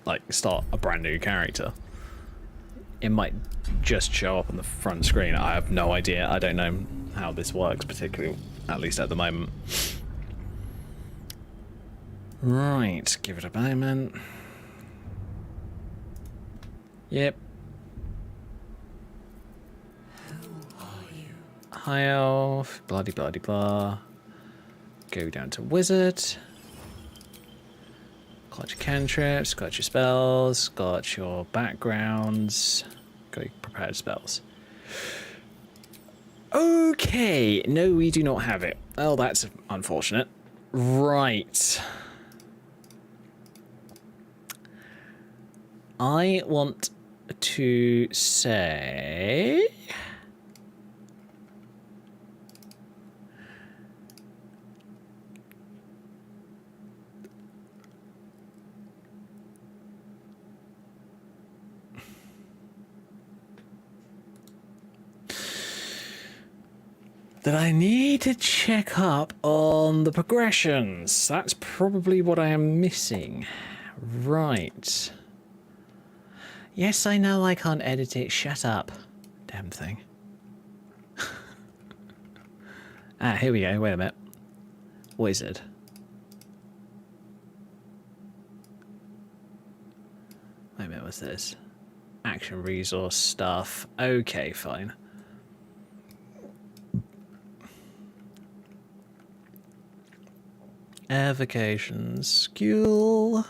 like start a brand new character. It might just show up on the front screen. I have no idea. I don't know how this works, particularly at least at the moment. Right, give it a moment. Yep. High elf, bloody bloody blah. Go down to wizard. Got your cantrips, got your spells, got your backgrounds, got your prepared spells. Okay, no, we do not have it. Oh, that's unfortunate. Right. I want to say... that I need to check up on the progressions. That's probably what I am missing. Right. Yes, I know I can't edit it. Shut up. Damn thing. Ah, here we go. Wait a minute. Wizard. Wait a minute, what's this? Action resource stuff. Okay, fine. Avocation skill.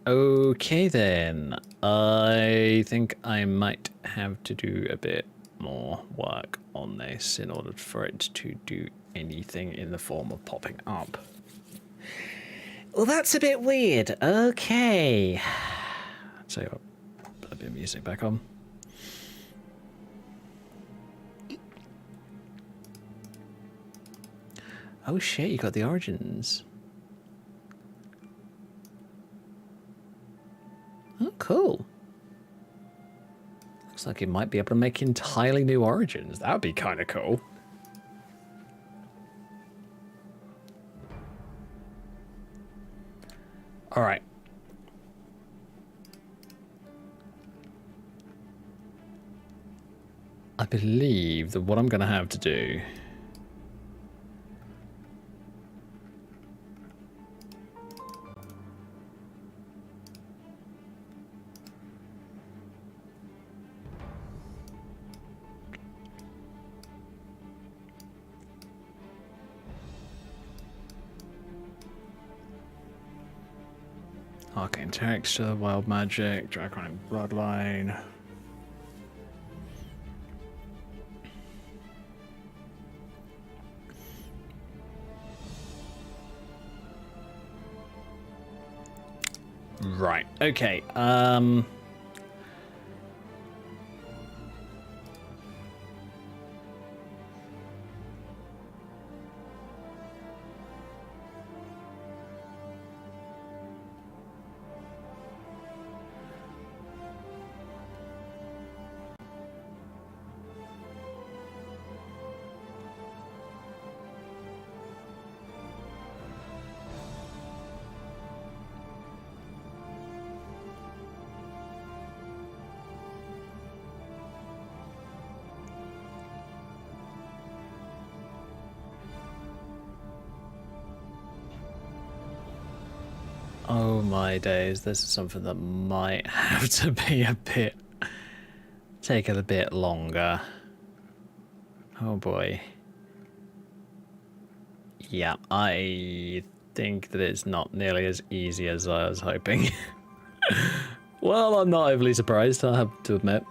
Okay then. I think I might have to do a bit more work on this in order for it to do anything in the form of popping up. Well, that's a bit weird. Okay. So I'll put a bit of music back on. Oh shit, you got the origins. Oh, cool. Looks like you might be able to make entirely new origins. That would be kind of cool. All right. I believe that what I'm going to have to do... Arcane Texture, Wild Magic, Draconic Bloodline. Right, okay, oh my days, this is something that might have to be take a bit longer. Oh boy. Yeah, I think that it's not nearly as easy as I was hoping. Well, I'm not overly surprised, I have to admit.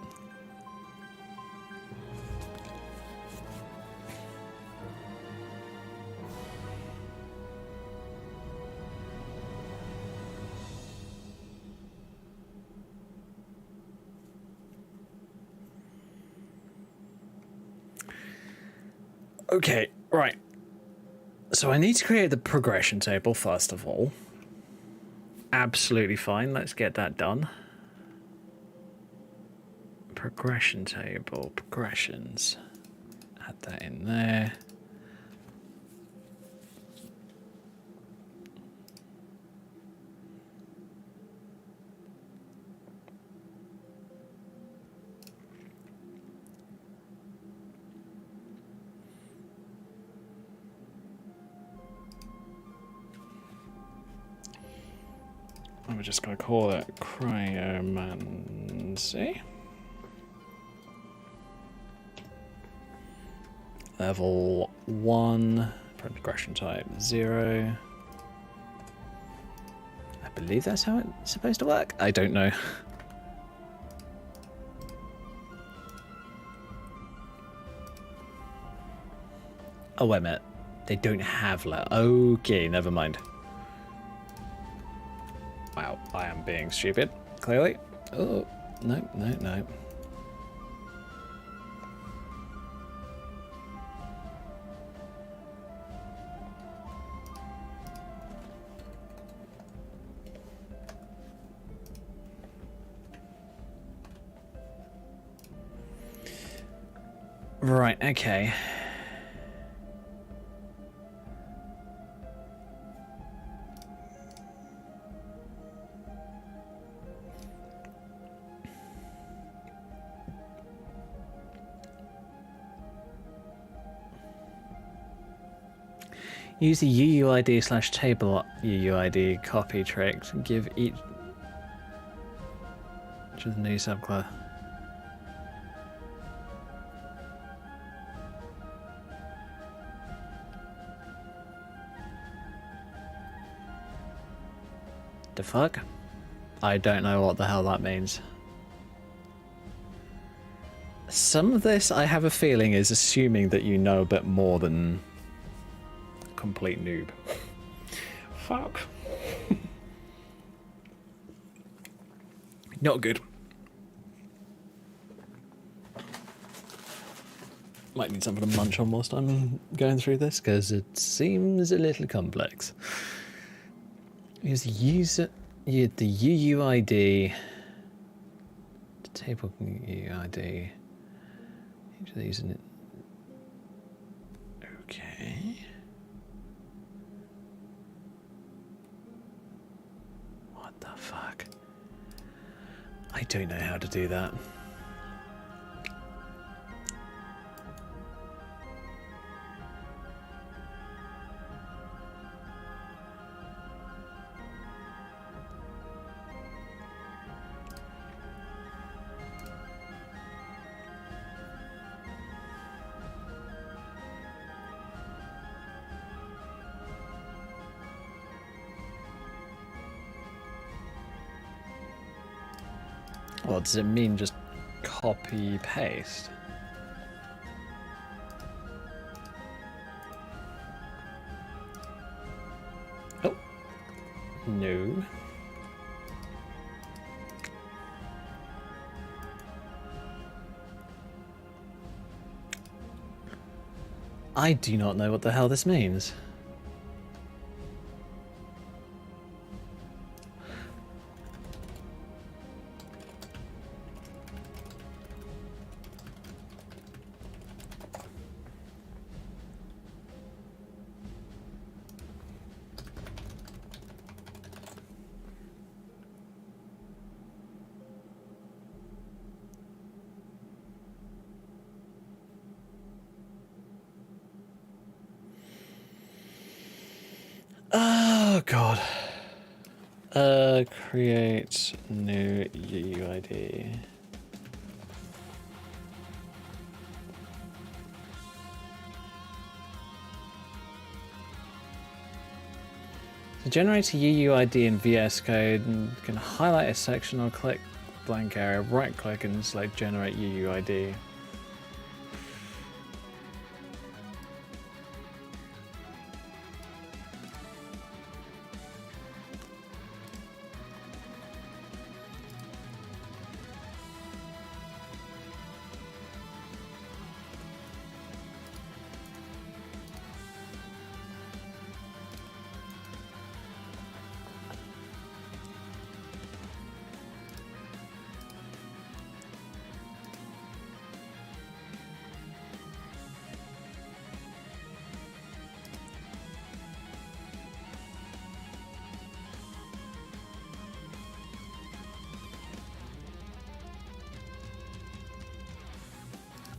Okay, right. So I need to create the progression table first of all. Absolutely fine. Let's get that done. Progression table, progressions. Add that in there. I'm just going to call it cryomancy. Level 1, progression type 0. I believe that's how it's supposed to work. I don't know. Oh, wait a minute. They don't have okay, never mind. Wow, I am being stupid, clearly. Oh, no, no, no. Right, okay. Use the UUID/table UUID copy trick to give each of the new subclass. The fuck? I don't know what the hell that means. Some of this, I have a feeling, is assuming that you know a bit more than complete noob. Fuck. Not good. Might need something to munch on whilst I'm going through this, because it seems a little complex. Use the UUID. The table UUID. Each of these in it. Okay. What the fuck? I don't know how to do that. What does it mean? Just copy paste? Oh, no. I do not know what the hell this means. Oh god. Create new UUID. To generate a UUID in VS Code, you can highlight a section or click blank area, right click and select generate UUID.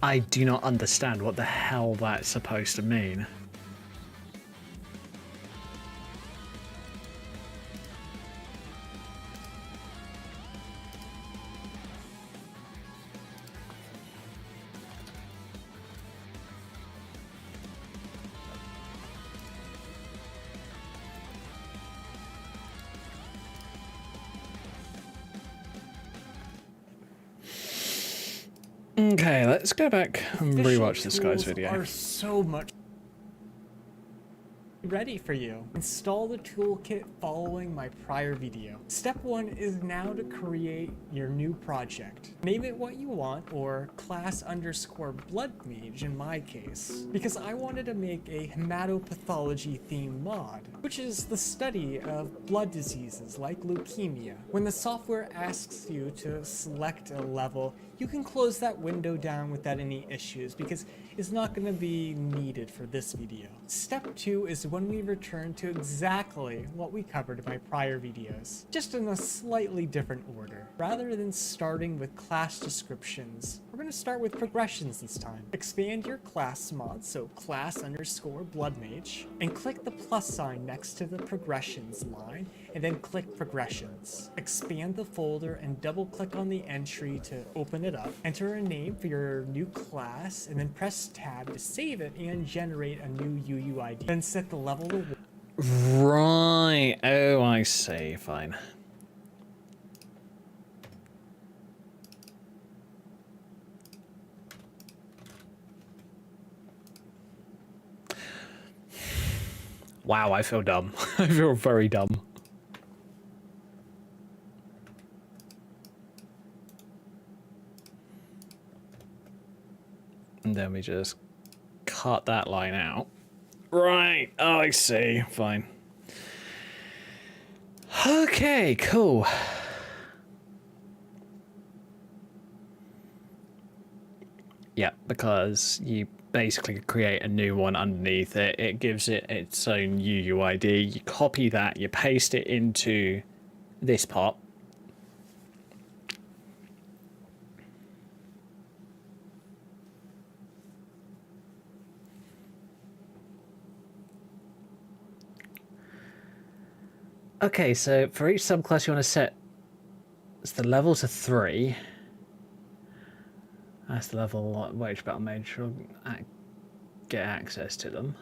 I do not understand what the hell that's supposed to mean. Okay, let's go back and rewatch this guy's Tools video. Are so much ready for you. Install the toolkit following my prior video. Step 1 is now to create your new project. Name it what you want, or class_blood mage in my case, because I wanted to make a hematopathology themed mod, which is the study of blood diseases like leukemia. When the software asks you to select a level, you can close that window down without any issues because it's not going to be needed for this video. Step 2 is when we return to exactly what we covered in my prior videos, just in a slightly different order. Rather than starting with class descriptions, we're going to start with progressions this time. Expand your class mod, so class_bloodmage, and click the plus sign next to the progressions line, and then click progressions. Expand the folder and double click on the entry to open it up. Enter a name for your new class, and then press tab to save it and generate a new UUID. Then set the level to 1. Right. Oh, I see. Fine. Wow, I feel dumb. I feel very dumb. And then we just cut that line out. Right. Oh, I see. Fine. Okay, cool. Yeah, because you basically create a new one underneath it. It gives it its own UUID. You copy that, you paste it into this pot. Okay, so for each subclass you want to set the level to 3. That's the level wage battle mage will get access to them.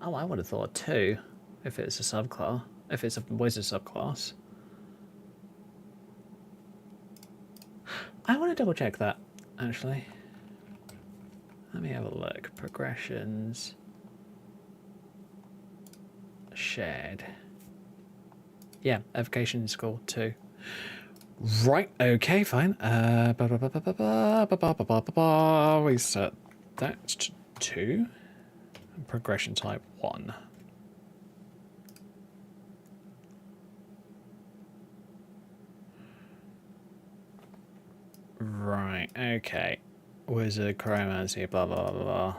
Oh, I would have thought 2 if it's a subclass. If it's a wizard subclass. I want to double check that, actually. Let me have a look. Progressions. Shared. Yeah, evocation score 2. Right, okay, fine. We set that to 2. Progression type 1. Right, okay. Wizard, chromancy, blah, blah, blah, blah.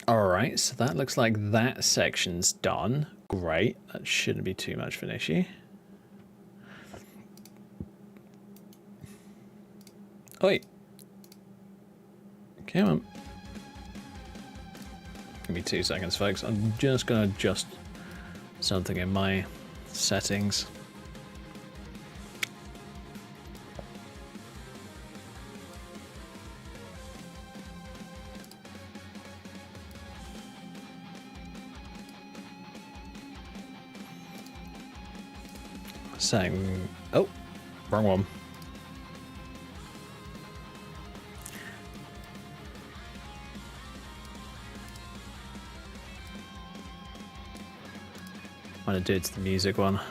Alright, so that looks like that section's done. Great, that shouldn't be too much of an issue. Oi! Come on. Give me 2 seconds, folks. I'm just going to adjust something in my settings. Saying, oh, wrong one. I'm gonna do it to the music one.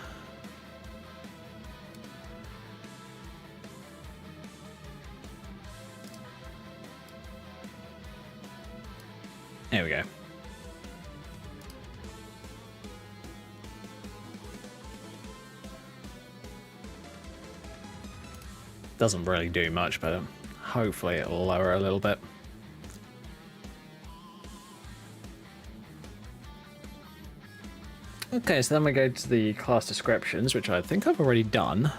There we go. Doesn't really do much, but hopefully it'll lower a little bit. Okay, so then we go to the class descriptions, which I think I've already done.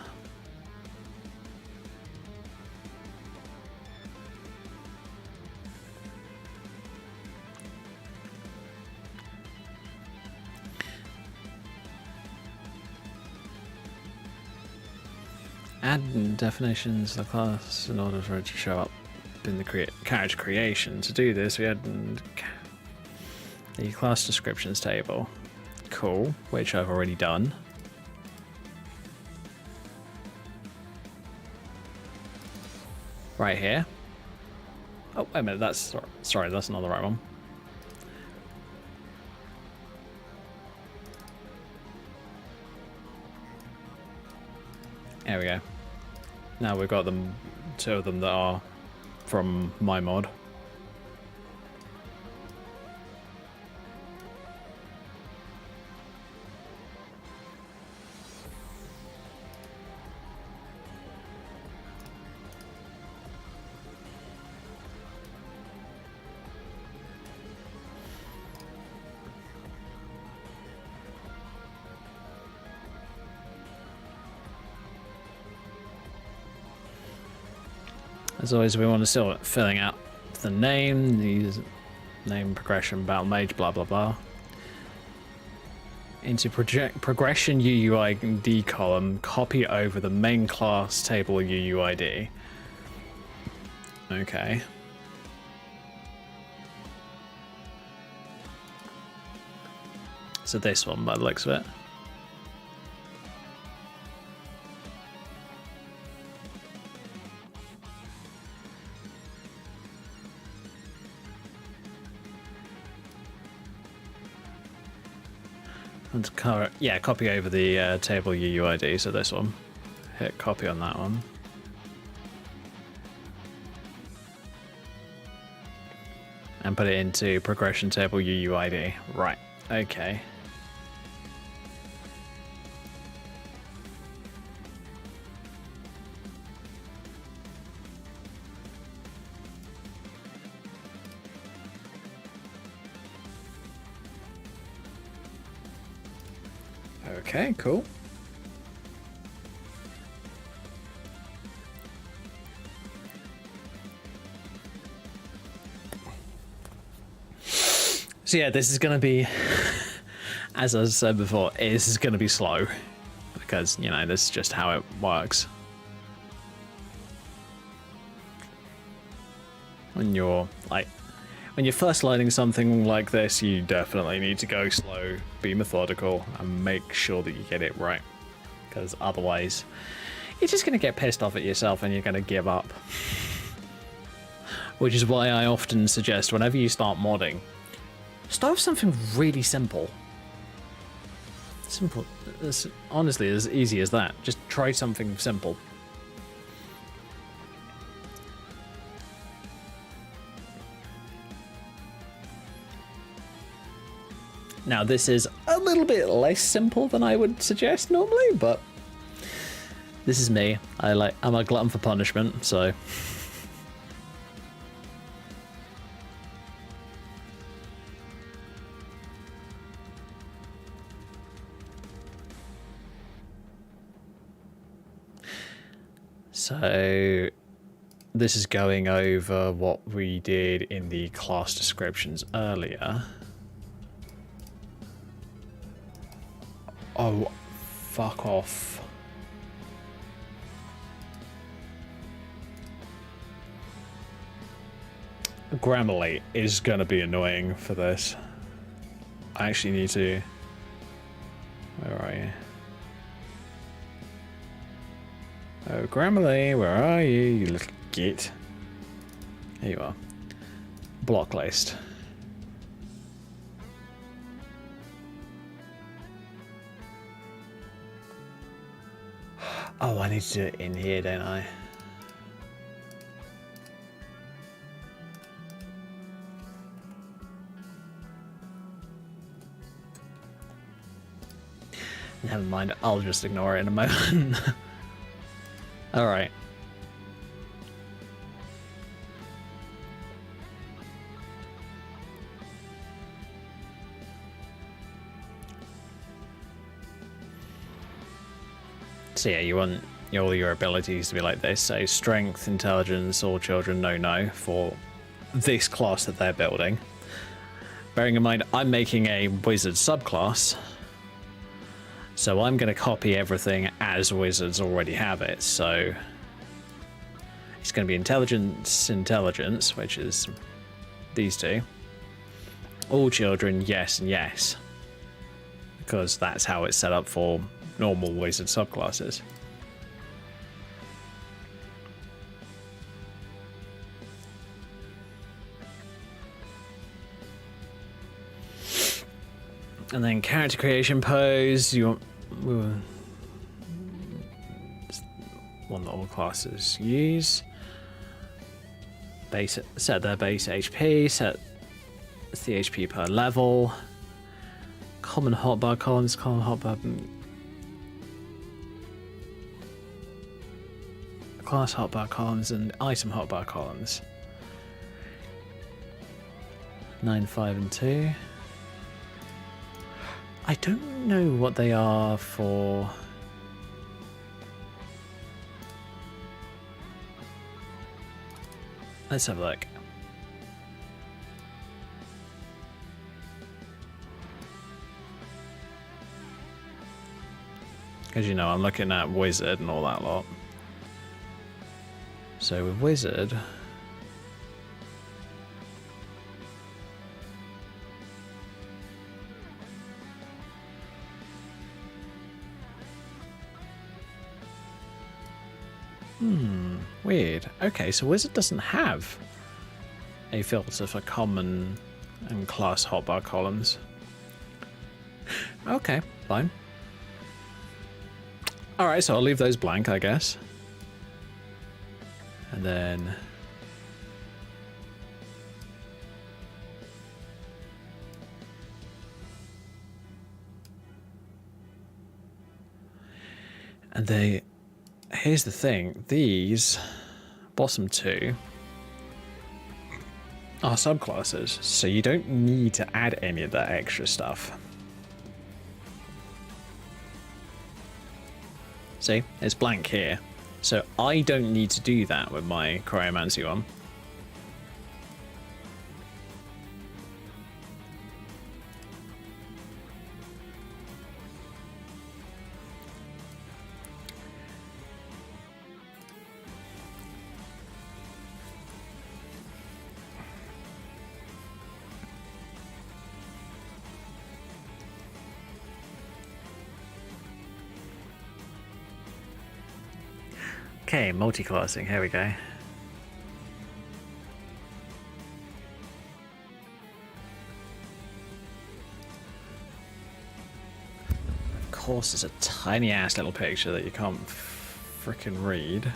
Add definitions of the class in order for it to show up in the character creation. To do this, we add the class descriptions table. Cool, which I've already done. Right here. Oh, wait a minute, that's... Sorry, that's not the right one. There we go. Now we've got them, 2 of them that are from my mod. As always, we want to still filling out the name, the name, progression, battle mage, blah blah blah. Into progression UUID column, copy over the main class table UUID. Okay. So this one, by the looks of it. And yeah, copy over the table UUID, so this one. Hit copy on that one. And put it into progression table UUID. Right, okay. Okay, cool. So yeah, this is going to be, as I said before, this is going to be slow. Because, you know, this is just how it works. When you're, like, when you're first learning something like this, you definitely need to go slow, be methodical, and make sure that you get it right. Because otherwise, you're just going to get pissed off at yourself and you're going to give up. Which is why I often suggest whenever you start modding, start with something really simple. Simple. It's honestly as easy as that. Just try something simple. Now this is a little bit less simple than I would suggest normally, but this is me. I'm a glutton for punishment, so. So this is going over what we did in the class descriptions earlier. Oh, fuck off. Grammarly is going to be annoying for this. I actually need to... Where are you? Oh, Grammarly, where are you, you little git? Here you are. Block list. Oh, I need to do it in here, don't I? Never mind, I'll just ignore it in a moment. Alright. So yeah, you want all your abilities to be like this. So strength, intelligence, all children, no for this class that they're building. Bearing in mind, I'm making a wizard subclass. So I'm going to copy everything as wizards already have it. So it's going to be intelligence, which is these two. All children, yes and yes. Because that's how it's set up for normal wizard subclasses. And then character creation pose, you want that all classes use. Base, set their base HP, set the HP per level. Common hotbar columns, common hotbar. Class hotbar columns and item hotbar columns. 9, 5, and 2. I don't know what they are for. Let's have a look. Because, you know, I'm looking at wizard and all that lot. So with wizard, weird. Okay, so wizard doesn't have a filter for common and class hotbar columns. Okay, fine. Alright, so I'll leave those blank, I guess. And then here's the thing, these bottom two are subclasses, so you don't need to add any of that extra stuff. See, it's blank here. So I don't need to do that with my cryomancy one. Okay, multi-classing, here we go. Of course, it's a tiny ass little picture that you can't frickin' read.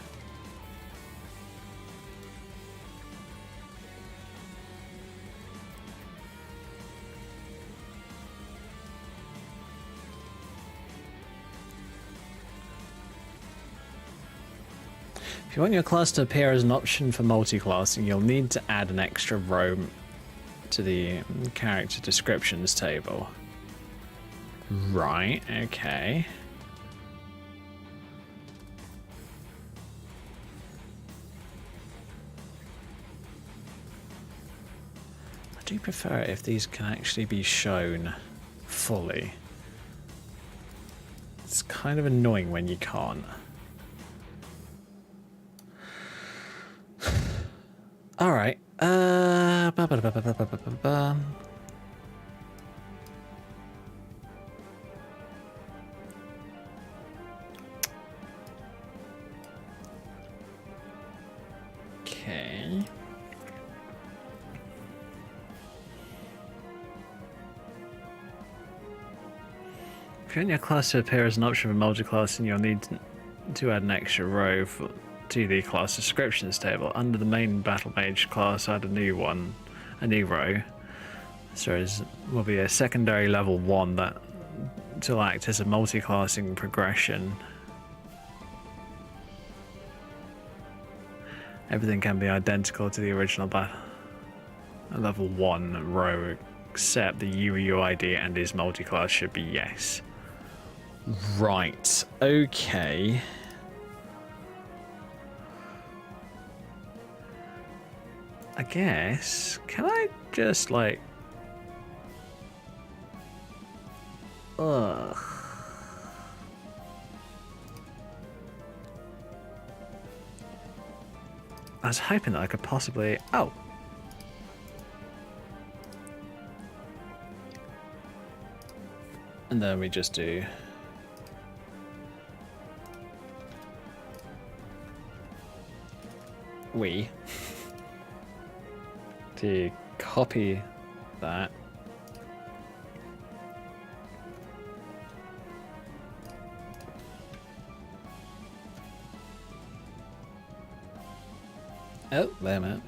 If you want your class to appear as an option for multi-classing, you'll need to add an extra row to the character descriptions table. Right, okay. I do prefer it if these can actually be shown fully. It's kind of annoying when you can't. All right. Okay. If you want your class to appear as an option for multi-classing, you'll need to add an extra row to the class descriptions table. Under the main battle mage class, add a new row. So it will be a secondary level 1 that will act as a multi-classing progression. Everything can be identical to the original level 1 row, except the UUID and his multi-class should be yes. Right. Okay. I guess. Can I just like? Ugh. I was hoping that I could possibly. Oh. And then we just do. To copy that. Oh, wait a minute.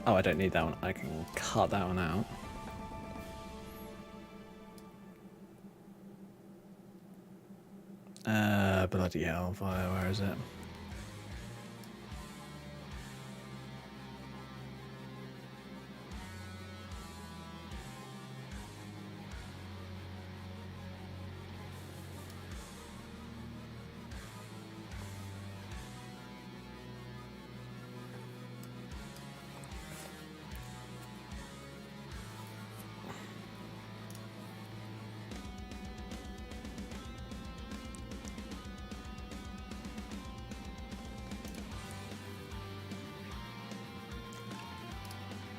Oh, I don't need that one. I can cut that one out. Bloody hell, where is it?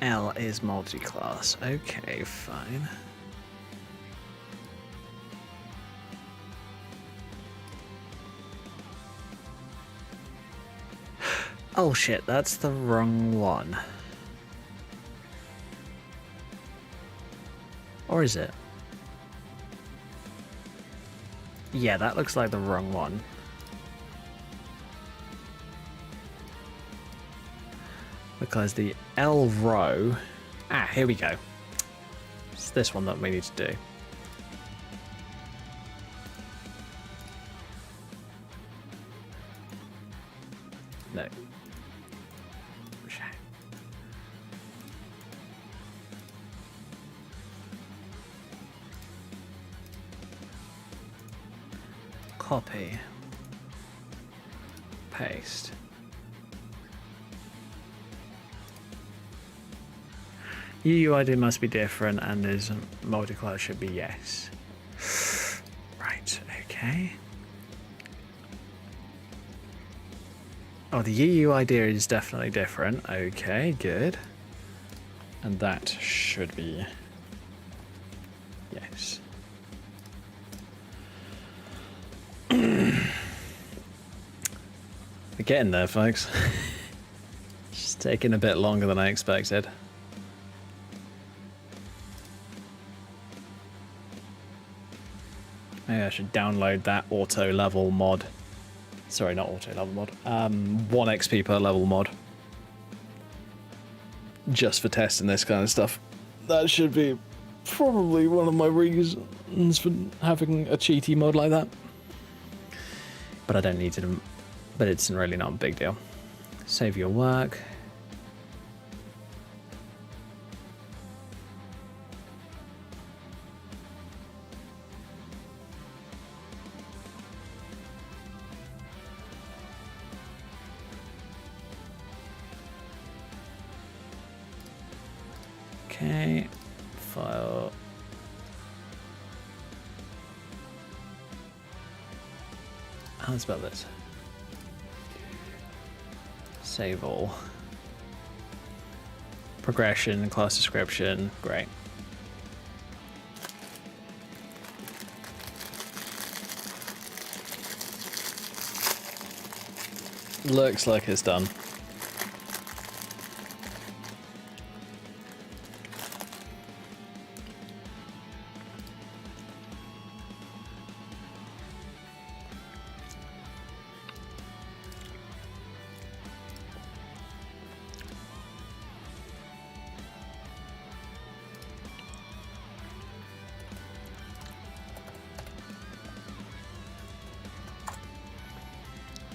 L is multi-class. Okay, fine. Oh shit, that's the wrong one. Or is it? Yeah, that looks like the wrong one. Because the L row... Ah, here we go. It's this one that we need to do. No. Copy. Paste. UUID must be different and is multi-class should be yes. Right, okay. Oh, the UUID is definitely different. Okay, good. And that should be yes. We're getting there, folks. It's taking a bit longer than I expected. Maybe I should download that auto level mod. Sorry, not auto level mod. 1 XP per level mod. Just for testing this kind of stuff. That should be probably one of my reasons for having a cheaty mod like that. But I don't need to. But it's really not a big deal. Save your work. Okay, file. How do I spell this? Save all. Progression, class description, great. Looks like it's done.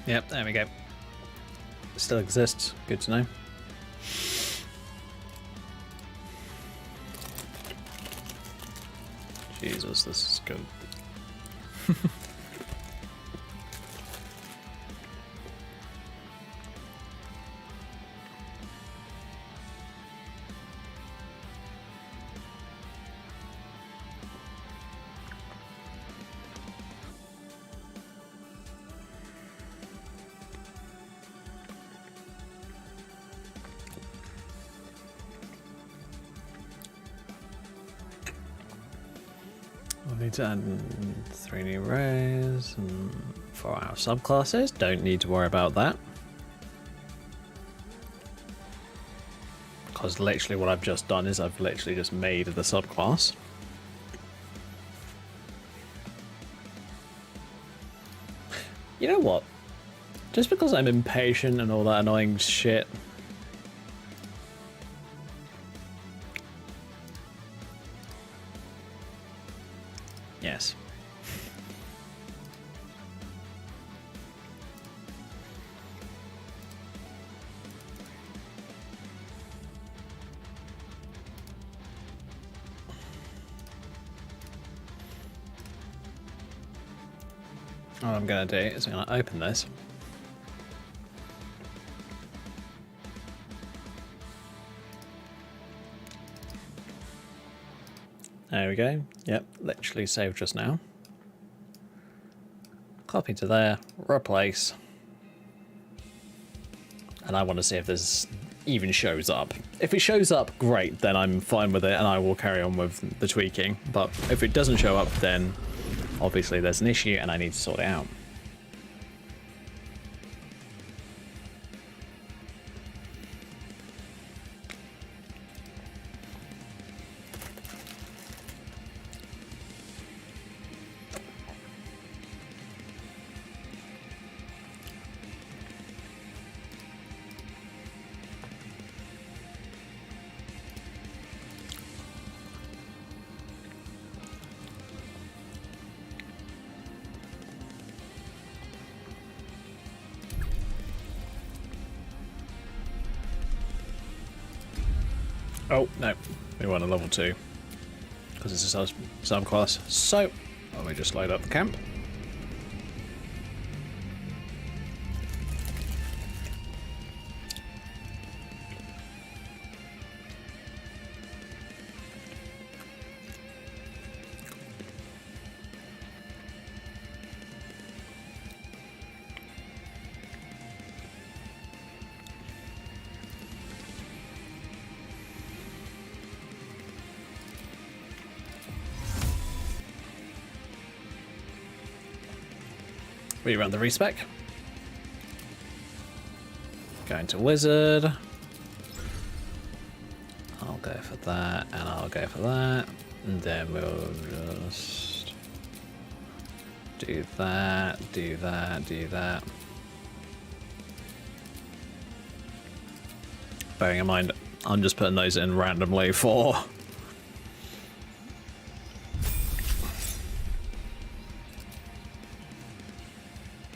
Yep, there we go. Still exists. Good to know. Jesus, this is good. We'll need to add 3 new rays for our subclasses. Don't need to worry about that. Because literally what I've just done is I've literally just made the subclass. You know what? Just because I'm impatient and all that annoying shit. Yes. What I'm going to do is I'm going to open this. There we go. Yep, literally saved just now. Copy to there, replace. And I want to see if this even shows up. If it shows up, great, then I'm fine with it and I will carry on with the tweaking. But if it doesn't show up, then obviously there's an issue and I need to sort it out. Oh, no. We want a level 2. Because it's a subclass. So, let me just load up the camp. Rerun the respec. Going to wizard. I'll go for that, and I'll go for that. And then we'll just do that, do that, do that. Bearing in mind, I'm just putting those in randomly for...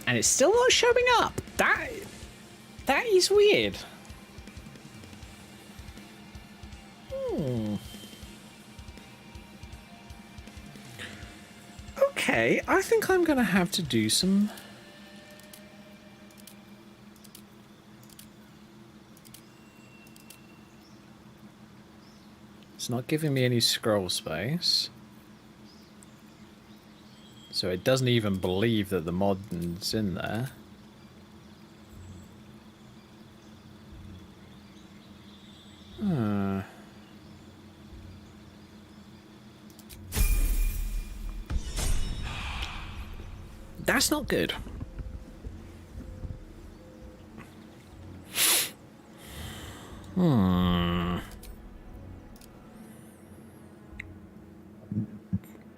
And it's still not showing up. That is weird. Okay, I think I'm gonna have to do some... It's not giving me any scroll space. So it doesn't even believe that the mod's in there. That's not good.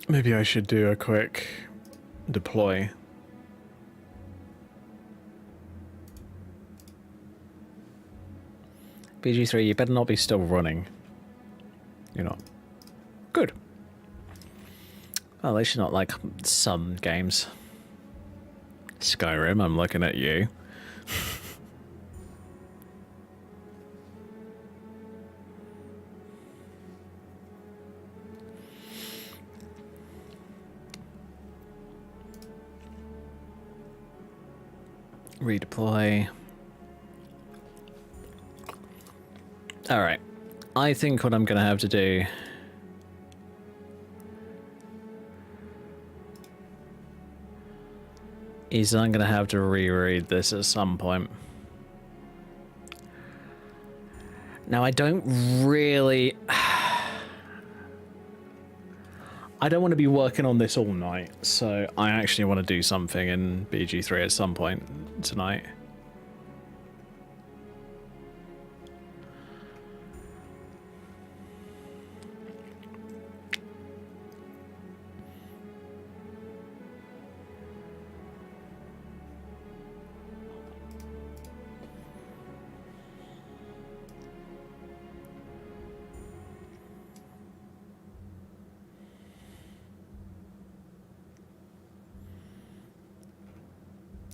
Maybe I should do a quick deploy. BG3, you better not be still running. You're not. Good. Well, at least you're not like some games. Skyrim, I'm looking at you. Redeploy. Alright. I think what I'm going to have to do is I'm going to have to reread this at some point. Now, I don't really... I don't want to be working on this all night, so I actually want to do something in BG3 at some point tonight.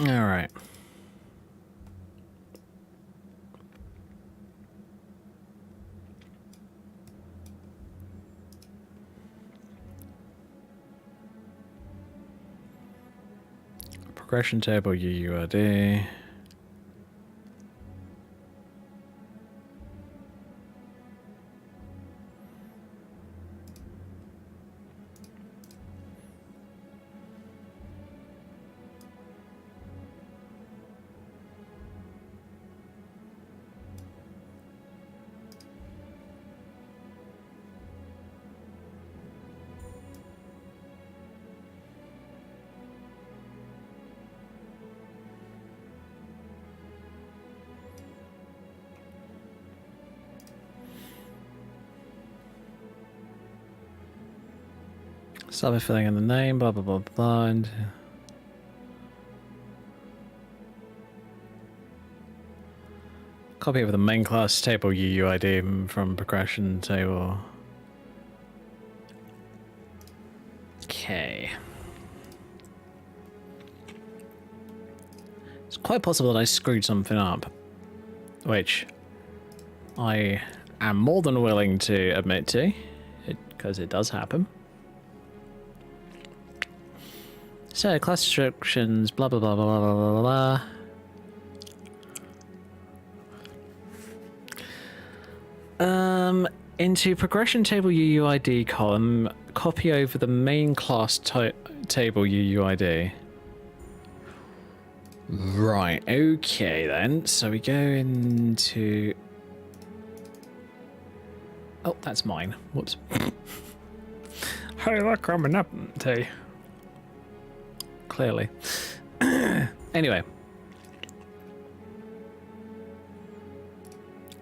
All right. Progression table UUID. Start filling in the name, blah blah blah blah, and copy of the main class table UUID from progression table. Okay. It's quite possible that I screwed something up, which I am more than willing to admit to, because it does happen. So, class instructions, blah blah blah blah blah blah blah blah. Into progression table UUID column, copy over the main class table UUID. Right, okay then. So we go into... Oh, that's mine. Whoops. Hey, look, I'm an empty. Clearly. Anyway.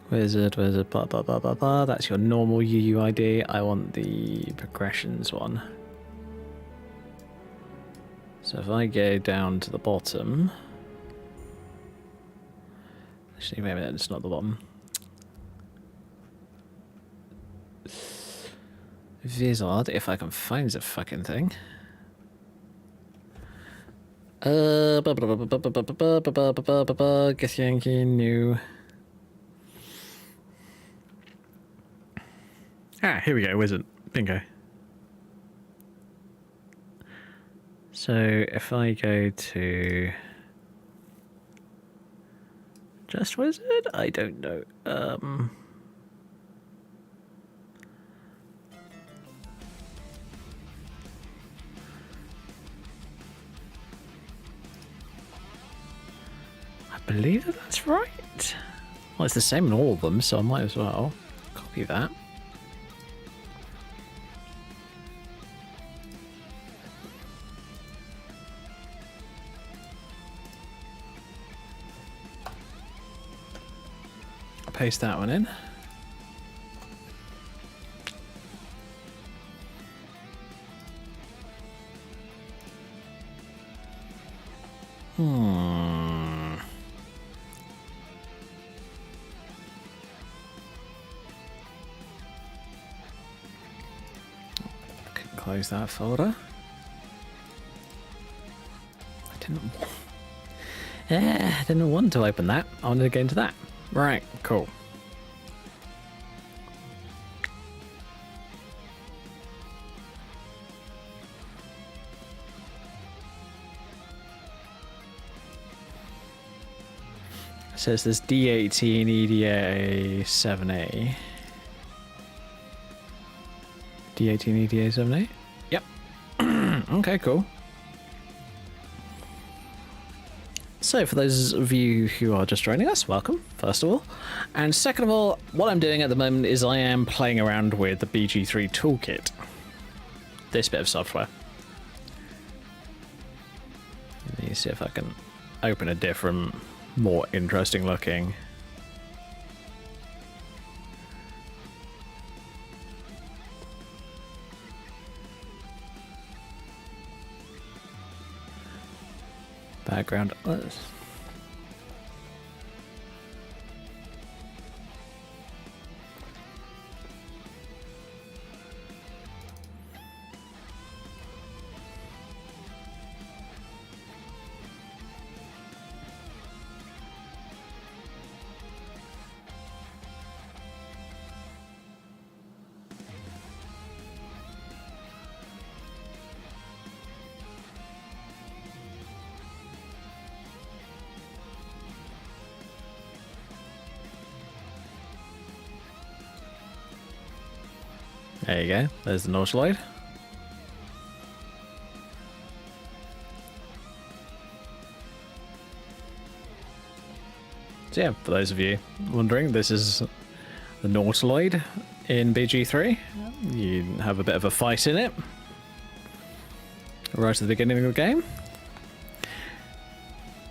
Wizard, blah, blah, blah, blah, blah. That's your normal UUID. I want the progressions one. So if I go down to the bottom... Actually, maybe that's not the bottom. Wizard, if I can find the fucking thing. Guess Yankee, new. Ah, here we go, wizard. Bingo. So if I go to just wizard, I don't know. I believe that that's right. Well, it's the same in all of them, so I might as well copy that. Paste that one in. Close that folder. I didn't want to open that. I wanted to go into that. Right, cool. So it's this D18 EDA 7A. D18 EDA 7A? Yep. Okay, cool. So for those of you who are just joining us, welcome, first of all. And second of all, what I'm doing at the moment is I am playing around with the BG3 toolkit. This bit of software. Let me see if I can open a different, more interesting looking. Background. There you go. There's the Nautiloid. So yeah, for those of you wondering, this is the Nautiloid in BG3. You have a bit of a fight in it right at the beginning of the game.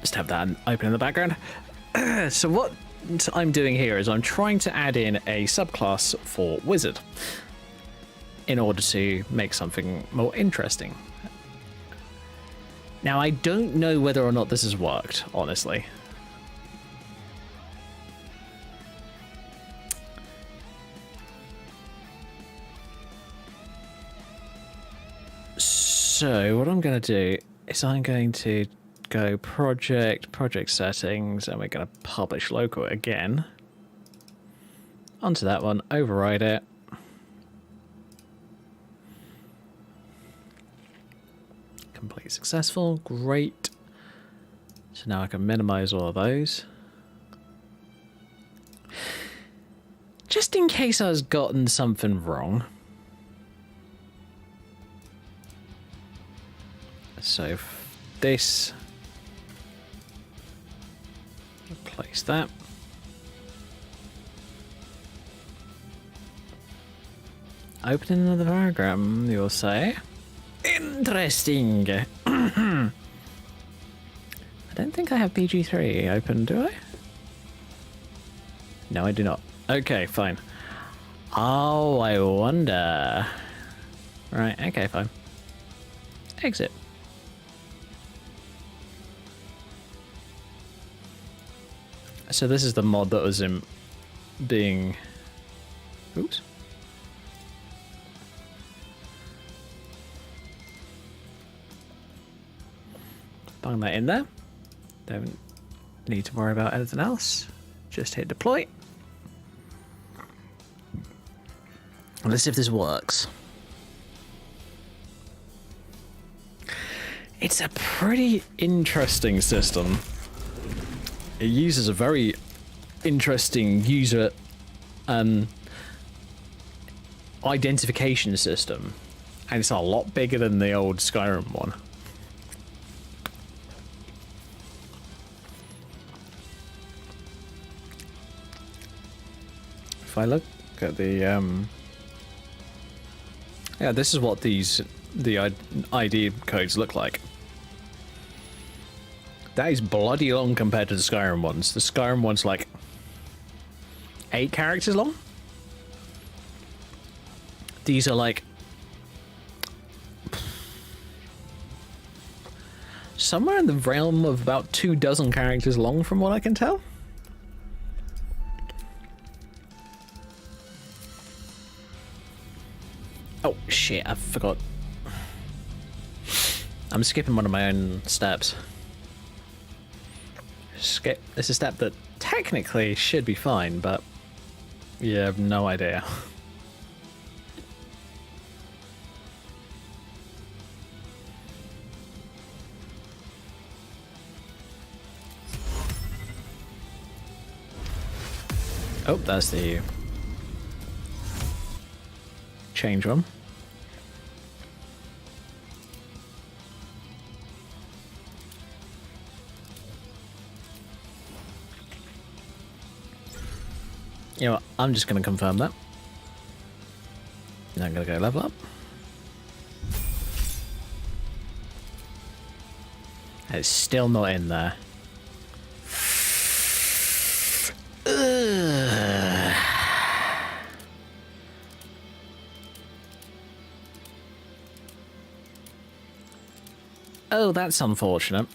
Just have that open in the background. So what I'm doing here is I'm trying to add in a subclass for Wizard in order to make something more interesting. Now, I don't know whether or not this has worked, honestly. So, what I'm going to do is I'm going to go project settings, and we're going to publish local again. Onto that one, override it. Complete successful, great. So now I can minimize all of those. Just in case I was gotten something wrong. So this, replace that. Open another diagram, you'll say. Interesting. I don't think I have BG3 open, do I? No, I do not. Okay, fine. Oh, I wonder. Right, okay, fine. Exit. So this is the mod that was in being... Oops. Bung that in there. Don't need to worry about anything else. Just hit deploy. Let's see if this works. It's a pretty interesting system. It uses a very interesting user identification system, and it's a lot bigger than the old Skyrim one. If I look at the yeah, this is what the ID codes look like. That is bloody long compared to the Skyrim ones. The Skyrim one's like 8 characters long. These are like somewhere in the realm of about 24 characters long, from what I can tell. Oh shit, I forgot. I'm skipping one of my own steps. Skip. It's a step that technically should be fine, but you have no idea. Oh, that's the change one. You know what? I'm just going to confirm that. Now I'm going to go level up. It's still not in there. Ugh. Oh, that's unfortunate.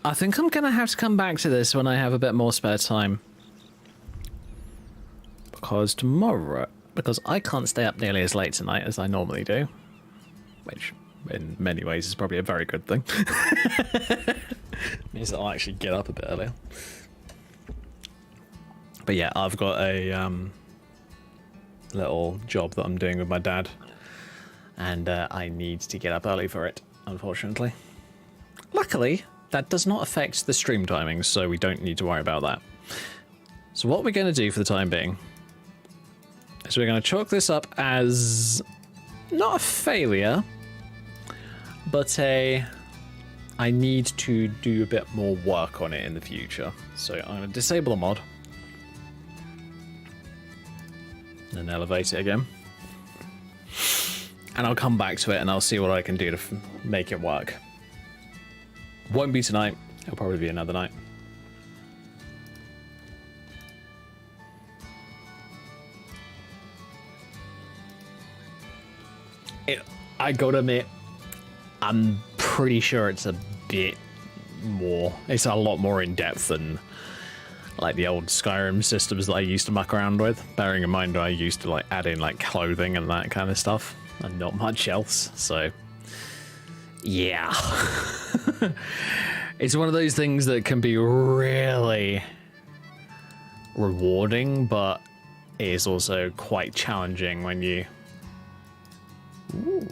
I think I'm going to have to come back to this when I have a bit more spare time. Because I can't stay up nearly as late tonight as I normally do. Which, in many ways, is probably a very good thing. Means that I'll actually get up a bit earlier. But yeah, I've got a little job that I'm doing with my dad. And I need to get up early for it, unfortunately. Luckily, that does not affect the stream timings, so we don't need to worry about that. So what we're going to do for the time being is we're going to chalk this up as not a failure, but I need to do a bit more work on it in the future. So I'm going to disable the mod and then elevate it again. And I'll come back to it and I'll see what I can do to make it work. Won't be tonight, it'll probably be another night. I gotta admit, I'm pretty sure it's a bit more, it's a lot more in depth than like the old Skyrim systems that I used to muck around with. Bearing in mind I used to like add in like clothing and that kind of stuff and not much else, so yeah. It's one of those things that can be really rewarding, but it is also quite challenging when you... Ooh.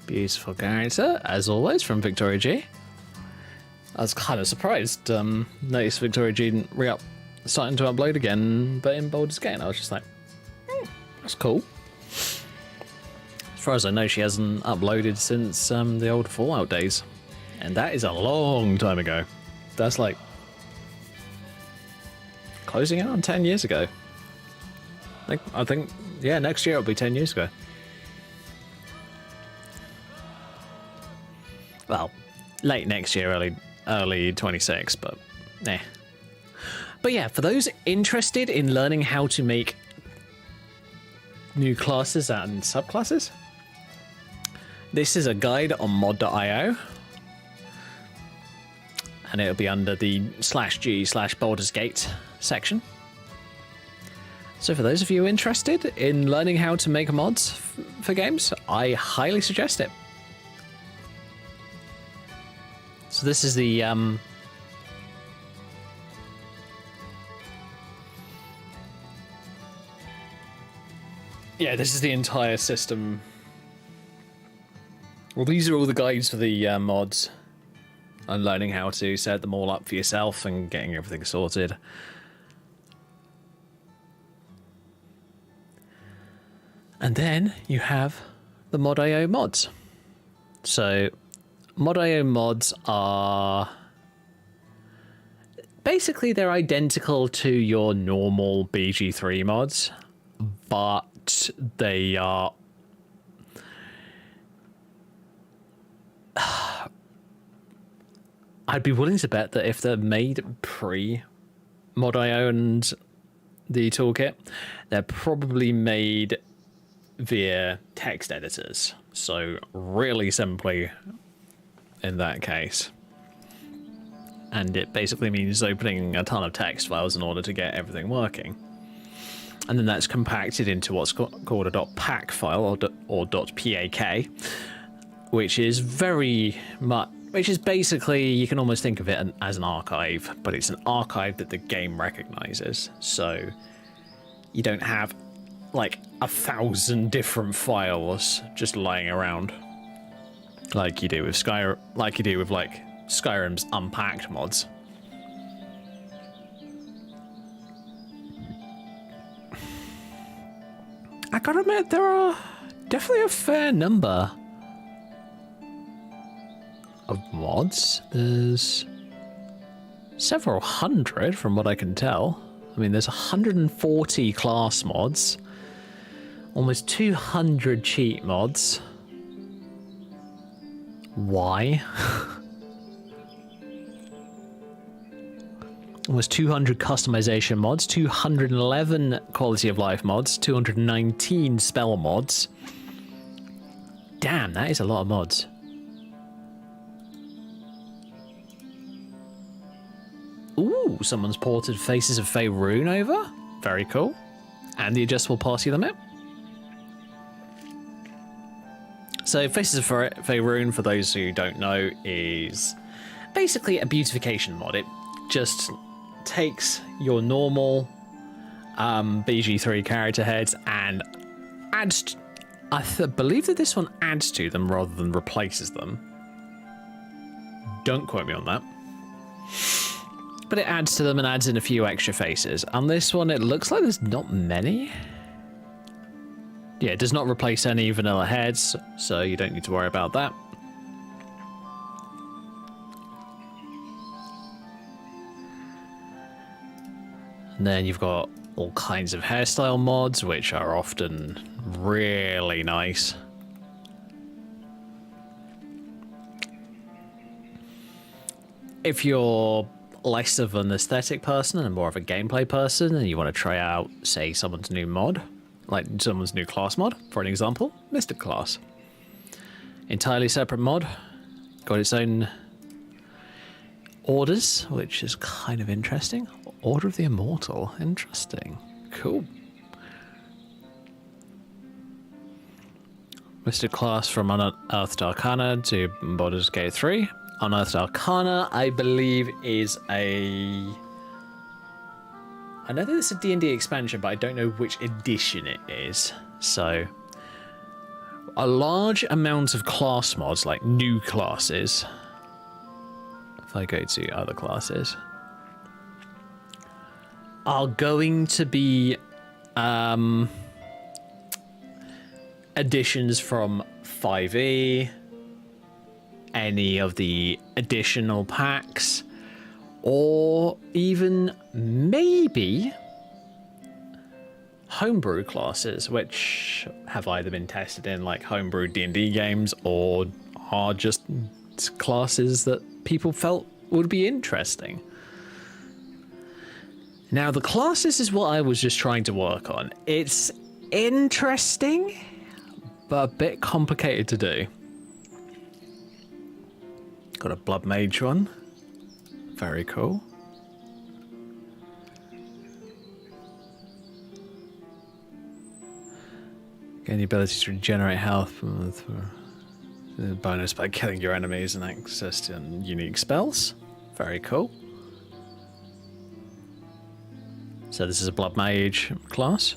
Beautiful character, as always, from Victoria G. I was kind of surprised. Noticed Victoria G didn't starting to upload again, but in Baldur's Gate. I was just like, that's cool. As far as I know, she hasn't uploaded since the old Fallout days. And that is a long time ago. That's like closing in on 10 years ago. I think, yeah, next year it'll be 10 years ago. Well, late next year, early 26, but eh. But yeah, for those interested in learning how to make new classes and subclasses, this is a guide on mod.io. And it'll be under the /G/Baldur's Gate section. So for those of you interested in learning how to make mods for games, I highly suggest it. So this is the yeah, this is the entire system. Well, these are all the guides for the mods and learning how to set them all up for yourself and getting everything sorted. And then you have the mod.io mods. So mod.io mods are basically they're identical to your normal BG3 mods, but they are I'd be willing to bet that if they're made pre-mod.io and the toolkit, they're probably made via text editors. So really simply in that case. And it basically means opening a ton of text files in order to get everything working. And then that's compacted into what's called a .pack file or .pak, which is basically, you can almost think of it as an archive, but it's an archive that the game recognizes. So you don't have like 1,000 different files just lying around. like you do with like Skyrim's unpacked mods. I gotta admit, there are definitely a fair number of mods. There's several hundred from what I can tell. I mean, there's 140 class mods, almost 200 cheat mods. Why? Almost 200 customization mods, 211 quality of life mods, 219 spell mods. Damn, that is a lot of mods. Ooh, someone's ported Faces of Faerun over. Very cool. And the adjustable party limit. So Faces of Faerun, for those who don't know, is basically a beautification mod. It just takes your normal BG3 character heads and adds... I believe that this one adds to them rather than replaces them. Don't quote me on that. But it adds to them and adds in a few extra faces. On this one, it looks like there's not many. Yeah, it does not replace any vanilla heads, so you don't need to worry about that. And then you've got all kinds of hairstyle mods, which are often really nice. If you're less of an aesthetic person and more of a gameplay person, and you want to try out, say, someone's new mod, like someone's new class mod, for an example, Mystic class. Entirely separate mod, got its own orders, which is kind of interesting. Order of the Immortal, interesting, cool. Mystic class from Unearthed Arcana to Baldur's Gate 3. Unearthed Arcana, I believe, is a... I know that it's a D&D expansion, but I don't know which edition it is. So, a large amount of class mods, like new classes. If I go to other classes, are going to be additions from 5e, any of the additional packs, or even maybe homebrew classes, which have either been tested in like homebrew D&D games or are just classes that people felt would be interesting. Now, the classes is what I was just trying to work on. It's interesting, but a bit complicated to do. Got a Blood Mage one. Very cool. Gain the ability to regenerate health with bonus by killing your enemies and access to unique spells. Very cool. So this is a Blood Mage class.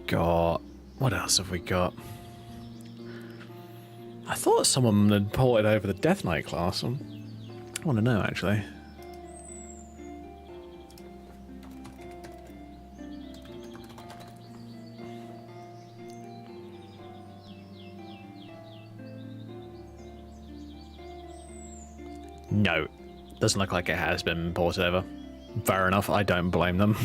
Got... what else have we got? I thought someone had ported over the Death Knight class. I want to know, actually. No, doesn't look like it has been ported over. Fair enough, I don't blame them.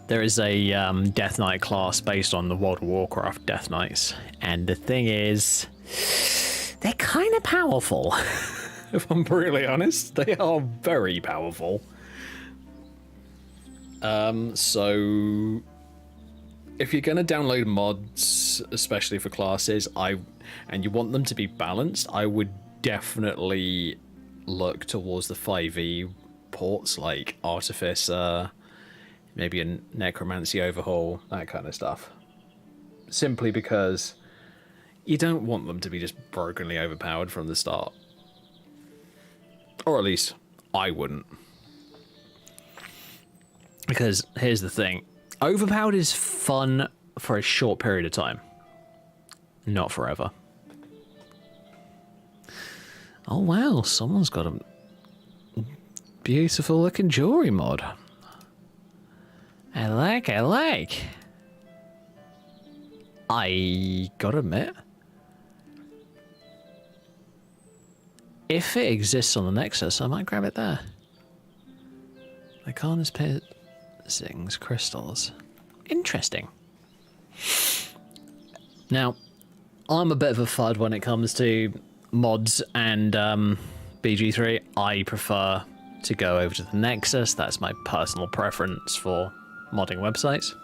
There is a Death Knight class based on the World of Warcraft Death Knights, and the thing is, they're kind of powerful. If I'm brutally honest, they are very powerful. So if you're going to download mods, especially for classes, and you want them to be balanced, I would definitely look towards the 5e ports, like Artificer, maybe a Necromancy overhaul, that kind of stuff. Simply because you don't want them to be just brokenly overpowered from the start. Or at least, I wouldn't. Because here's the thing. Overpowered is fun for a short period of time. not forever. Oh wow, someone's got a beautiful looking jewelry mod. I like. I gotta admit, if it exists on the Nexus, I might grab it there. Icons, piercings, crystals. Interesting. Now, I'm a bit of a FUD when it comes to mods and BG3. I prefer to go over to the Nexus. That's my personal preference for modding websites.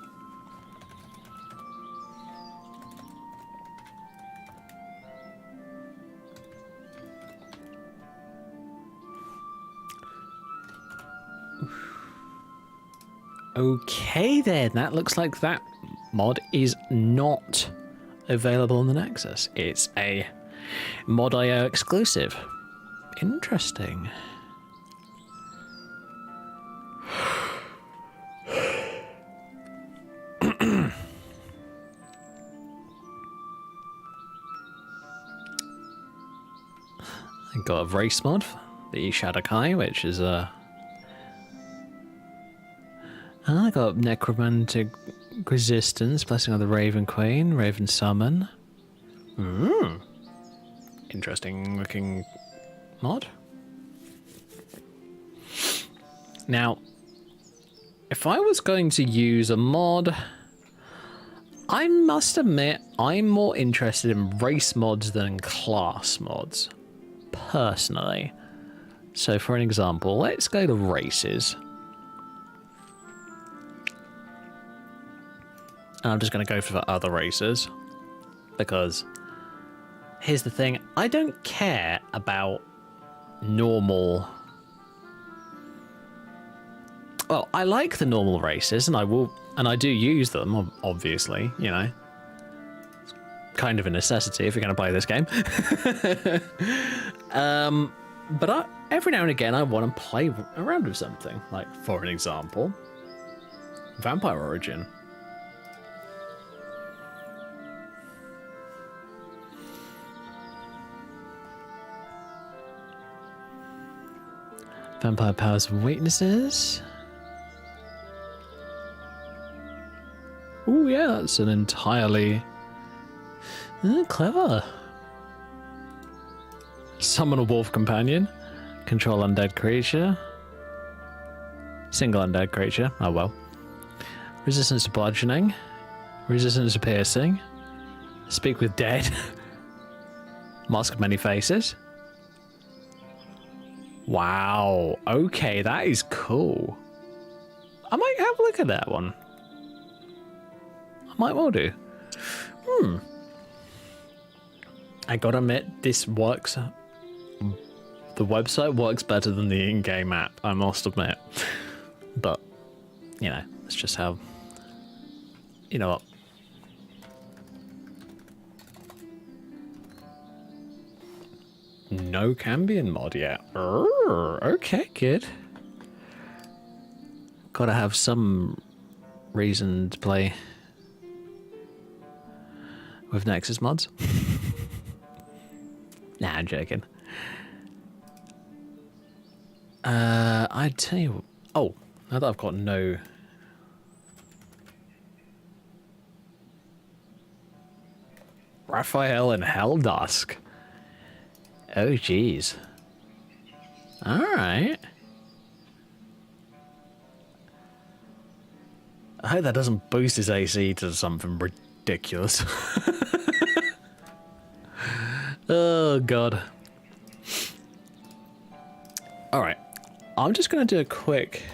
Okay then, that looks like that mod is not available on the Nexus. It's a Mod.io exclusive. Interesting. I got a race mod, the Shadakai, which is a... I got Necromantic Resistance, Blessing of the Raven Queen, Raven Summon. Interesting looking mod. Now, if I was going to use a mod, I must admit I'm more interested in race mods than class mods, personally. So for an example, let's go to races. And I'm just going to go for the other races, because here's the thing, I don't care about normal... Well, I like the normal races, and I do use them, obviously, you know. It's kind of a necessity if you're going to play this game. But every now and again I want to play around with something, like, for an example, Vampire Origin. Vampire powers and weaknesses. Oh yeah, that's an entirely clever. Summon a wolf companion. Control undead creature. Single undead creature. Oh well. Resistance to bludgeoning. Resistance to piercing. Speak with dead. Mask of many faces. Wow, okay, that is cool. I might have a look at that one. I might well do. I gotta admit, this works. The website works better than the in-game app, I must admit. But, you know, it's just how... You know what? No Cambion mod yet. Okay, good. Gotta have some reason to play with Nexus mods. Nah, I'm joking. I'd tell you... Oh, now that I've got no... Raphael and Helldusk. Oh, jeez. Alright. I hope that doesn't boost his AC to something ridiculous. Oh, God. Alright. I'm just going to do a quick...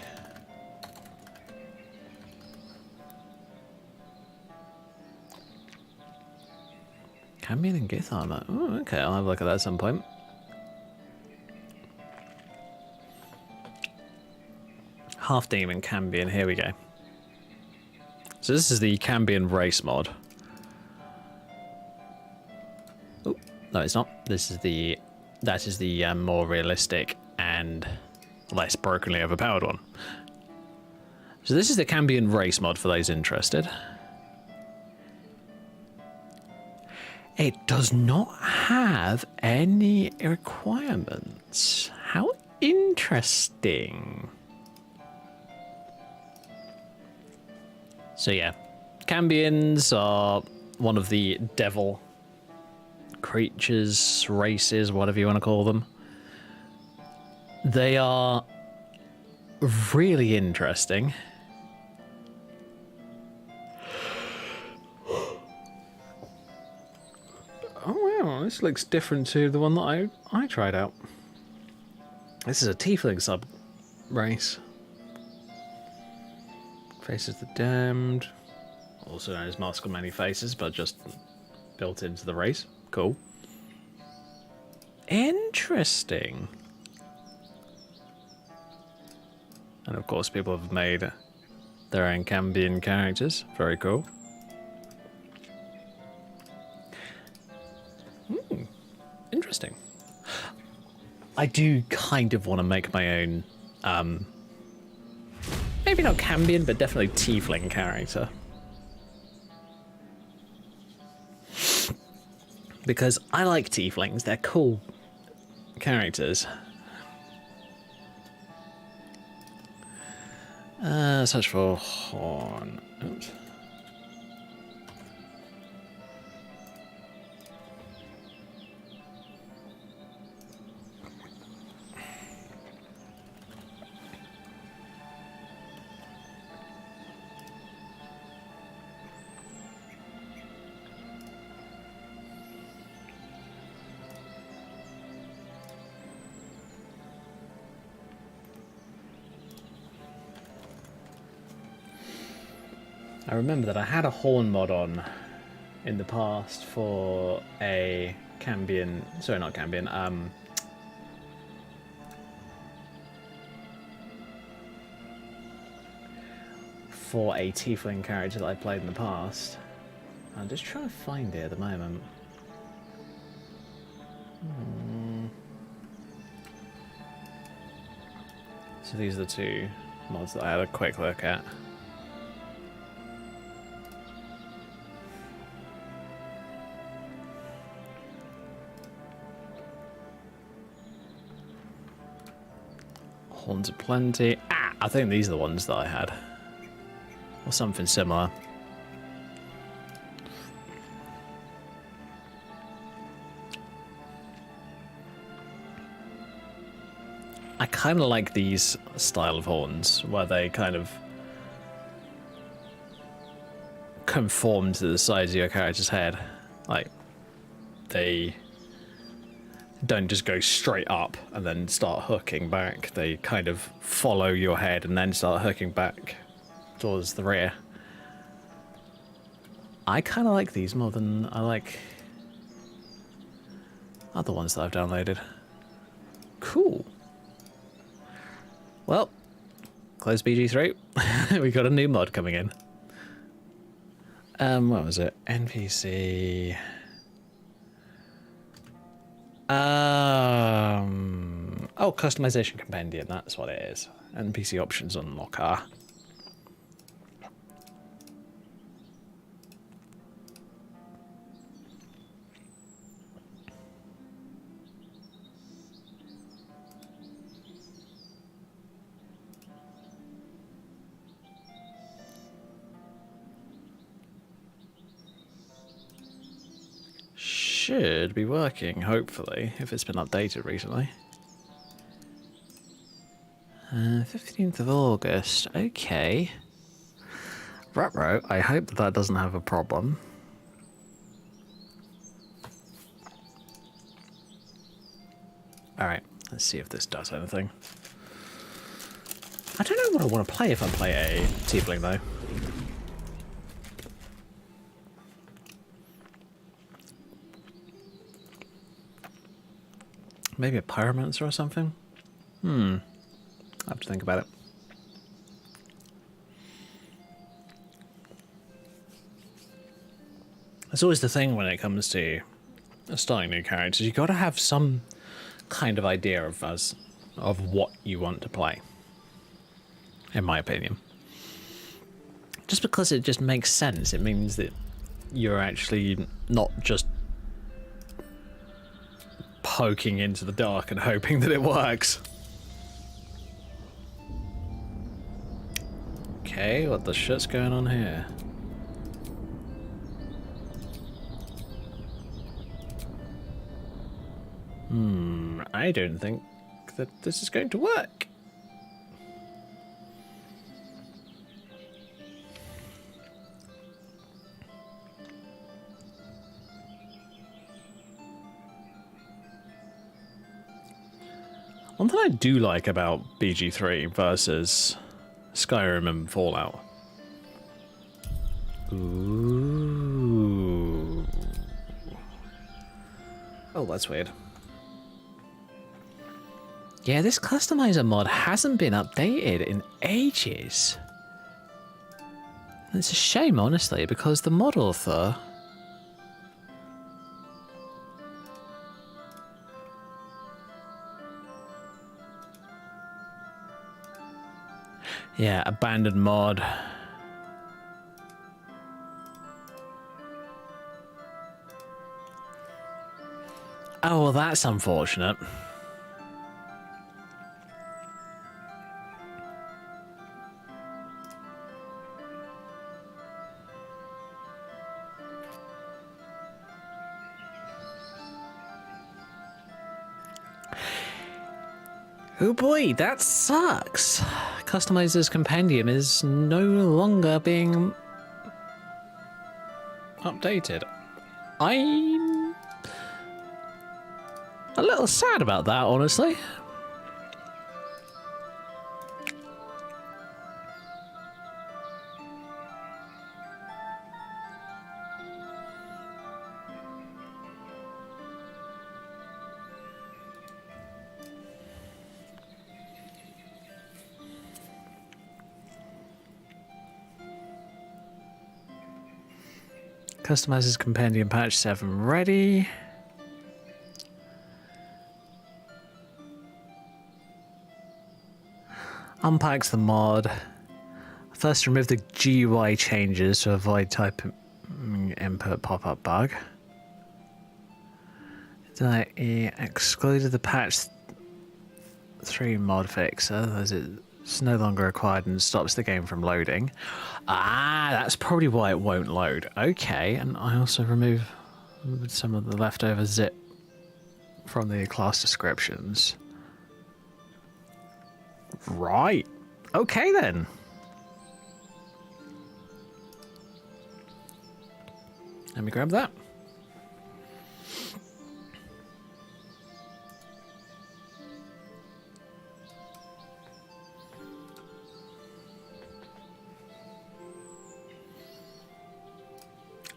Cambion and Gith armor. Oh, okay, I'll have a look at that at some point. Half Demon Cambion, here we go. So this is the Cambion race mod. Oh, no it's not. This is the... That is the more realistic and less brokenly overpowered one. So this is the Cambion race mod for those interested. It does not have any requirements. How interesting. So yeah, Cambions are one of the devil creatures, races, whatever you want to call them. They are really interesting. Oh wow, this looks different to the one that I tried out. This is a tiefling sub race. Faces the Damned, also known as Mask of Many Faces, but just built into the race. Cool. Interesting. And of course, people have made their own Cambion characters. Very cool. Interesting. I do kind of want to make my own, maybe not Cambion, but definitely Tiefling character. Because I like Tieflings, they're cool characters. Search for Horn. Oops. I remember that I had a horn mod on in the past for a Cambion, sorry, not Cambion, for a Tiefling character that I played in the past. I'm just trying to find it at the moment. So these are the two mods that I had a quick look at. Horns of Plenty. Ah, I think these are the ones that I had. Or something similar. I kind of like these style of horns, where they kind of conform to the size of your character's head. Like, they don't just go straight up and then start hooking back. They kind of follow your head and then start hooking back towards the rear. I kind of like these more than I like other ones that I've downloaded. Cool. Well, close BG3. We got a new mod coming in. What was it? NPC. Oh, customization compendium, that's what it is. NPC options unlocker. Should be working, hopefully, if it's been updated recently. 15th of August, okay. Ruh-roh, I hope that doesn't have a problem. Alright, let's see if this does anything. I don't know what I want to play if I play a Tiefling, though. Maybe a pyromancer or something? I have to think about it. That's always the thing when it comes to starting new characters. You've got to have some kind of idea of what you want to play, in my opinion. Just because it just makes sense, it means that you're actually not just poking into the dark and hoping that it works. Okay, what the shit's going on here? I don't think that this is going to work. One thing I do like about BG3 versus Skyrim and Fallout. Ooh. Oh, that's weird. Yeah, this customizer mod hasn't been updated in ages. It's a shame, honestly, because the mod author... Yeah, abandoned mod. Oh, well, that's unfortunate. Oh boy, that sucks. Customizer's Compendium is no longer being updated. I'm a little sad about that, honestly. Customizer's Compendium patch 7 ready. Unpacks the mod. First, remove the GUI changes to avoid type input pop-up bug. Then I excluded the patch 3 mod fixer as it's no longer required and stops the game from loading. Ah, that's probably why it won't load. Okay, and I also removed some of the leftover zip from the class descriptions. Right. Okay then. Let me grab that.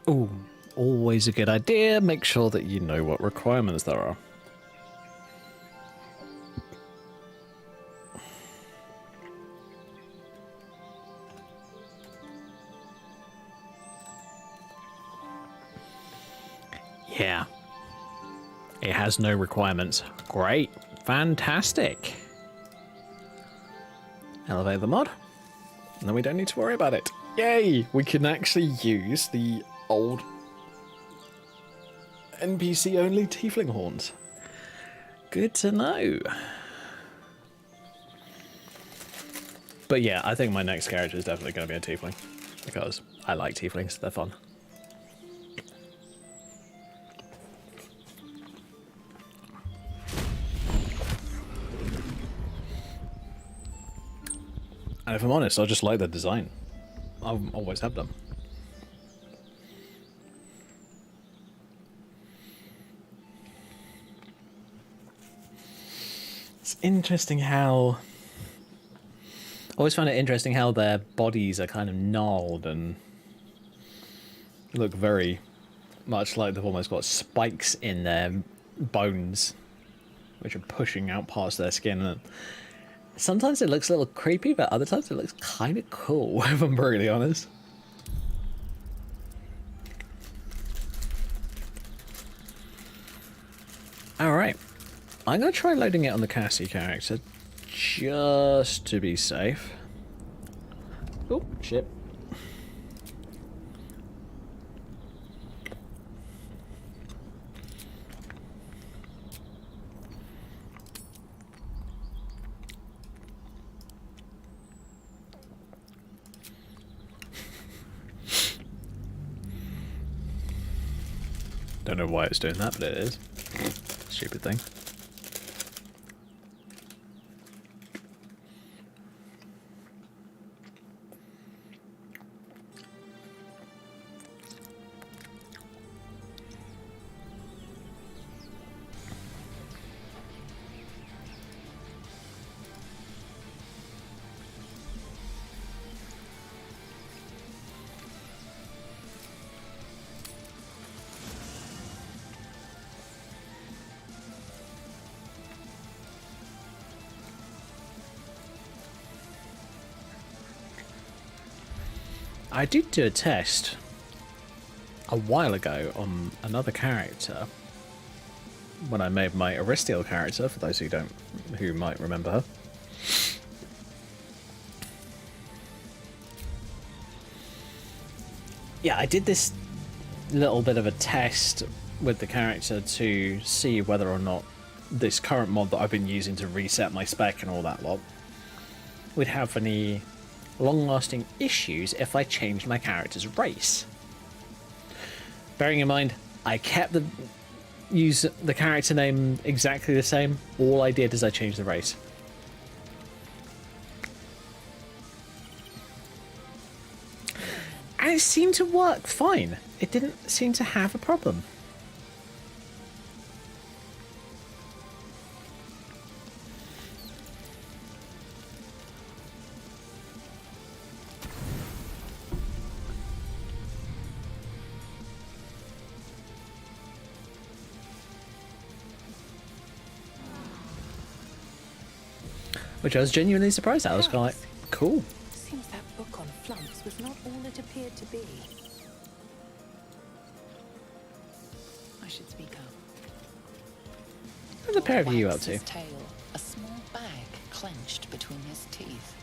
Ooh, always a good idea. Make sure that you know what requirements there are. Yeah. It has no requirements. Great. Fantastic. Elevate the mod. And then we don't need to worry about it. Yay! We can actually use the old NPC-only tiefling horns. Good to know. But yeah, I think my next character is definitely going to be a tiefling. Because I like tieflings, they're fun. And if I'm honest, I just like the design. I always have them. It's interesting how... I always find it interesting how their bodies are kind of gnarled and look very much like they've almost got spikes in their bones, which are pushing out past their skin. And sometimes it looks a little creepy, but other times it looks kind of cool, if I'm brutally honest. Alright. I'm going to try loading it on the Cassie character, just to be safe. Oh, shit. Don't know why it's doing that, but it is. Stupid thing. I did do a test a while ago on another character when I made my Aristiel character, for those who might remember her. Yeah, I did this little bit of a test with the character to see whether or not this current mod that I've been using to reset my spec and all that lot would have any long-lasting issues if I changed my character's race. Bearing in mind, I kept the character name exactly the same. All I did is I changed the race. And it seemed to work fine. It didn't seem to have a problem. Which I was genuinely surprised at. I was kind of like, cool. Seems that book on flumps was not all it appeared to be. I should speak up. What the pair of you up to? His tail, a small bag clenched between his teeth.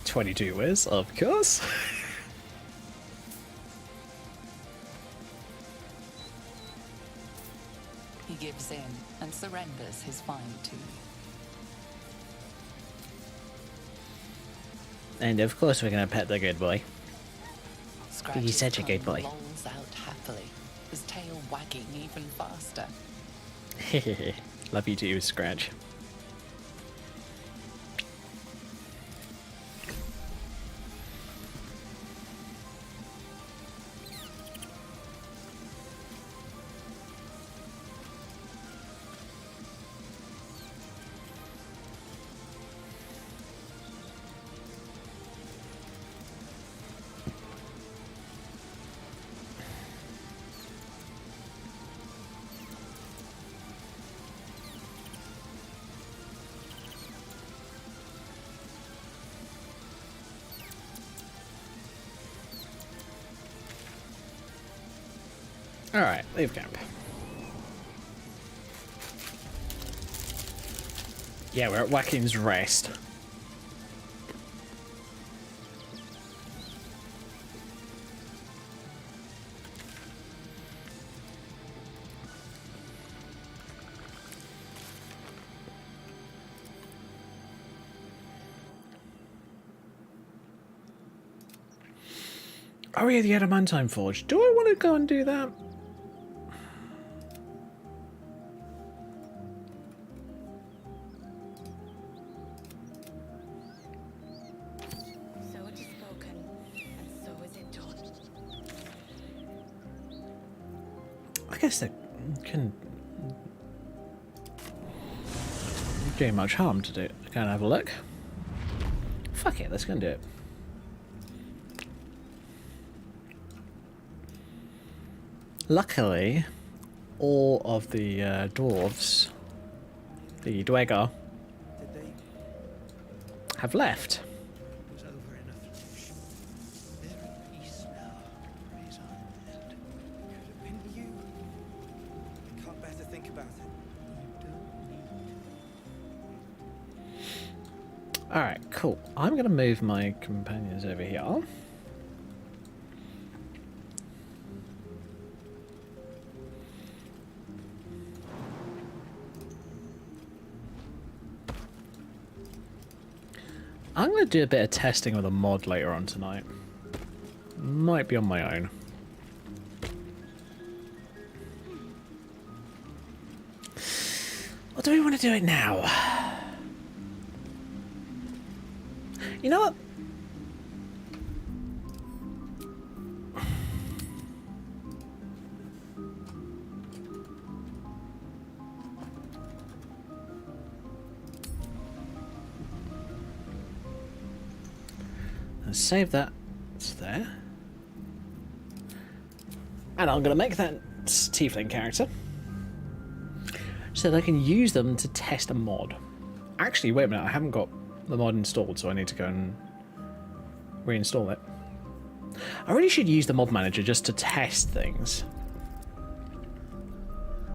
"22 Wiz, of course." He gives in and surrenders his fine tooth. And of course we're gonna pet the good boy. Scratch's He's such a good tongue boy. lolls out happily, his tail wagging even faster. Love you too, Scratch. Alright, leave camp. Yeah, we're at Watkins Rest. Oh yeah, the Adamantine Forge. Do I want to go and do that? So it is spoken, and so is it done. I guess that can do much harm to do it. Go and have a look. Fuck it, let's go and do it. Luckily, all of the dwarves, the Dwegar, have left. Was over in a flash. They're at peace now. Praise our Lord. Could have been you. I can't bear to think about it. You don't need. Alright, cool. I'm going to move my companions over here. to do a bit of testing with a mod later on tonight. Might be on my own. Or do we want to do it now? You know what? Let's save that. It's there. And I'm going to make that tiefling character so that I can use them to test a mod. Actually, wait a minute, I haven't got the mod installed, so I need to go and reinstall it. I really should use the mod manager just to test things.